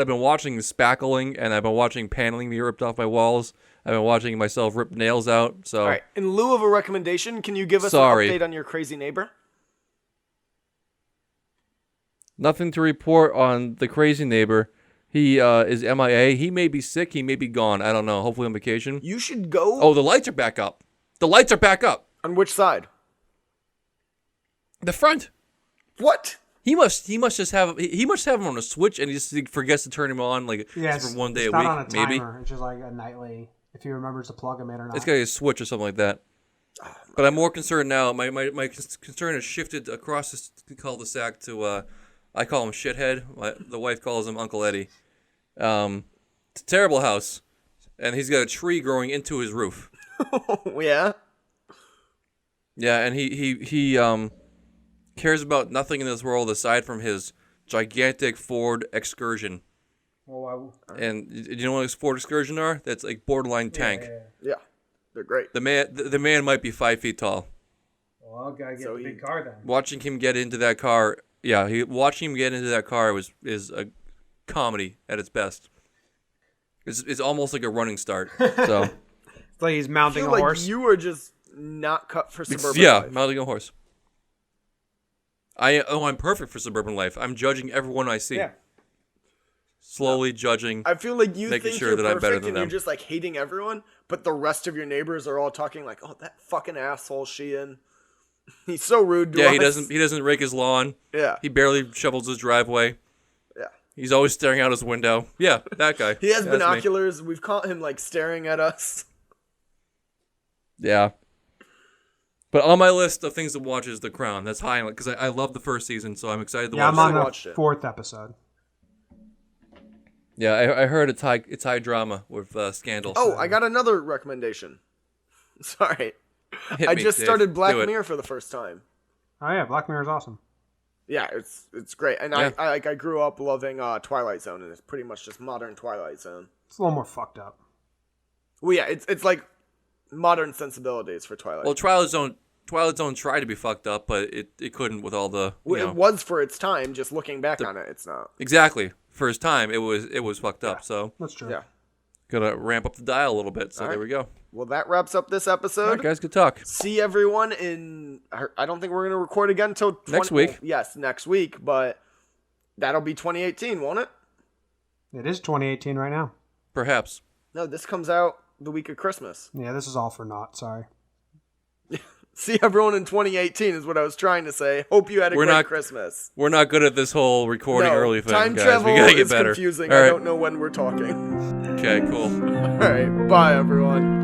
[SPEAKER 1] I've been watching is spackling, and I've been watching paneling be ripped off my walls. I've been watching myself rip nails out. So,
[SPEAKER 5] All right, in lieu of a recommendation, can you give us
[SPEAKER 1] Sorry.
[SPEAKER 5] an update on your crazy neighbor?
[SPEAKER 1] nothing to report on the crazy neighbor. He is MIA. He may be sick. He may be gone. I don't know. Hopefully on vacation.
[SPEAKER 5] You should go
[SPEAKER 1] Oh, the lights are back up. The lights are back up.
[SPEAKER 5] on which side?
[SPEAKER 1] The front.
[SPEAKER 5] What?
[SPEAKER 1] He must just have him on a switch, and he forgets to turn him on like
[SPEAKER 6] Yeah,
[SPEAKER 1] for one day
[SPEAKER 6] it's
[SPEAKER 1] a week,
[SPEAKER 6] not on a
[SPEAKER 1] maybe.
[SPEAKER 6] timer. It's just like a nightly, if he remembers to plug him in or not.
[SPEAKER 1] It's got a switch or something like that. But I'm more concerned now. My concern has shifted across this cul-de-sac to I call him shithead. The wife calls him Uncle Eddie. It's a terrible house, and he's got a tree growing into his roof.
[SPEAKER 5] Yeah.
[SPEAKER 1] Yeah, and he cares about nothing in this world aside from his gigantic Ford Excursion. And you know what Ford Excursion are? That's like borderline tank.
[SPEAKER 5] Yeah. They're great.
[SPEAKER 1] The man might be 5 feet tall.
[SPEAKER 6] Well, I gotta get
[SPEAKER 5] So
[SPEAKER 6] the
[SPEAKER 5] he-
[SPEAKER 6] big car then.
[SPEAKER 1] Watching him get into that car, watching him get into that car is a comedy at its best. It's almost like a running start. So
[SPEAKER 6] It's like he's
[SPEAKER 5] I
[SPEAKER 6] mounting
[SPEAKER 5] feel
[SPEAKER 6] a
[SPEAKER 5] like
[SPEAKER 6] horse.
[SPEAKER 5] you are just not cut for suburban
[SPEAKER 1] yeah,
[SPEAKER 5] life.
[SPEAKER 1] mounting a horse. I'm perfect for suburban life. I'm judging everyone I see.
[SPEAKER 6] Yeah.
[SPEAKER 1] Slowly judging.
[SPEAKER 5] I feel like you
[SPEAKER 1] Making
[SPEAKER 5] think
[SPEAKER 1] sure
[SPEAKER 5] you're
[SPEAKER 1] that I'm
[SPEAKER 5] perfect
[SPEAKER 1] better than
[SPEAKER 5] and you're
[SPEAKER 1] them.
[SPEAKER 5] just like hating everyone, but the rest of your neighbors are all talking like, "Oh, that fucking asshole Sheehan. He's so rude to us."
[SPEAKER 1] He doesn't rake his lawn.
[SPEAKER 5] Yeah.
[SPEAKER 1] He barely shovels his driveway.
[SPEAKER 5] Yeah.
[SPEAKER 1] He's always staring out his window. Yeah, that guy.
[SPEAKER 5] He has
[SPEAKER 1] That's me.
[SPEAKER 5] binoculars. We've caught him like staring at us.
[SPEAKER 1] Yeah. But on my list of things to watch is The Crown. That's high because I love the first season, so I'm excited to
[SPEAKER 6] Yeah,
[SPEAKER 1] watch
[SPEAKER 6] I'm on
[SPEAKER 1] it.
[SPEAKER 6] the
[SPEAKER 5] watched it.
[SPEAKER 6] 4th episode.
[SPEAKER 1] Yeah, I heard it's high drama with Scandal.
[SPEAKER 5] Oh, I got another recommendation. Sorry.
[SPEAKER 1] Hit
[SPEAKER 5] I
[SPEAKER 1] me,
[SPEAKER 5] just
[SPEAKER 1] Dave.
[SPEAKER 5] started Black
[SPEAKER 1] Do it.
[SPEAKER 5] Mirror for the first time.
[SPEAKER 6] Oh yeah, Black Mirror is awesome.
[SPEAKER 5] Yeah, it's great. And
[SPEAKER 1] Yeah.
[SPEAKER 5] I grew up loving Twilight Zone, and it's pretty much just modern Twilight Zone.
[SPEAKER 6] It's a little more fucked up.
[SPEAKER 5] Well, yeah, it's like modern sensibilities for Twilight.
[SPEAKER 1] Well, Twilight Zone tried to be fucked up, but it couldn't with all the.
[SPEAKER 5] It was for its time. Just looking back on it, it's not.
[SPEAKER 1] Exactly. For its time, it was fucked up. So
[SPEAKER 6] That's true.
[SPEAKER 5] Yeah.
[SPEAKER 1] gotta ramp up the dial a little bit. So there we go.
[SPEAKER 5] Well, that wraps up this
[SPEAKER 1] All
[SPEAKER 5] episode.
[SPEAKER 1] right, guys, good talk.
[SPEAKER 5] See everyone in. I don't think we're gonna record again until
[SPEAKER 1] Next week.
[SPEAKER 5] well, yes, next week, but that'll be 2018, won't it?
[SPEAKER 6] It is 2018 right now.
[SPEAKER 1] Perhaps.
[SPEAKER 5] No, this comes out the week of Christmas.
[SPEAKER 6] Yeah, this is all for naught. Sorry.
[SPEAKER 5] See everyone in 2018 is what I was trying to say. Hope you had a great Christmas.
[SPEAKER 1] We're not good at this whole recording
[SPEAKER 5] No,
[SPEAKER 1] early thing,
[SPEAKER 5] time
[SPEAKER 1] guys.
[SPEAKER 5] travel
[SPEAKER 1] We gotta get
[SPEAKER 5] is
[SPEAKER 1] better.
[SPEAKER 5] confusing.
[SPEAKER 1] All
[SPEAKER 5] I
[SPEAKER 1] right.
[SPEAKER 5] don't know when we're talking.
[SPEAKER 1] Okay, cool.
[SPEAKER 5] All right, bye everyone.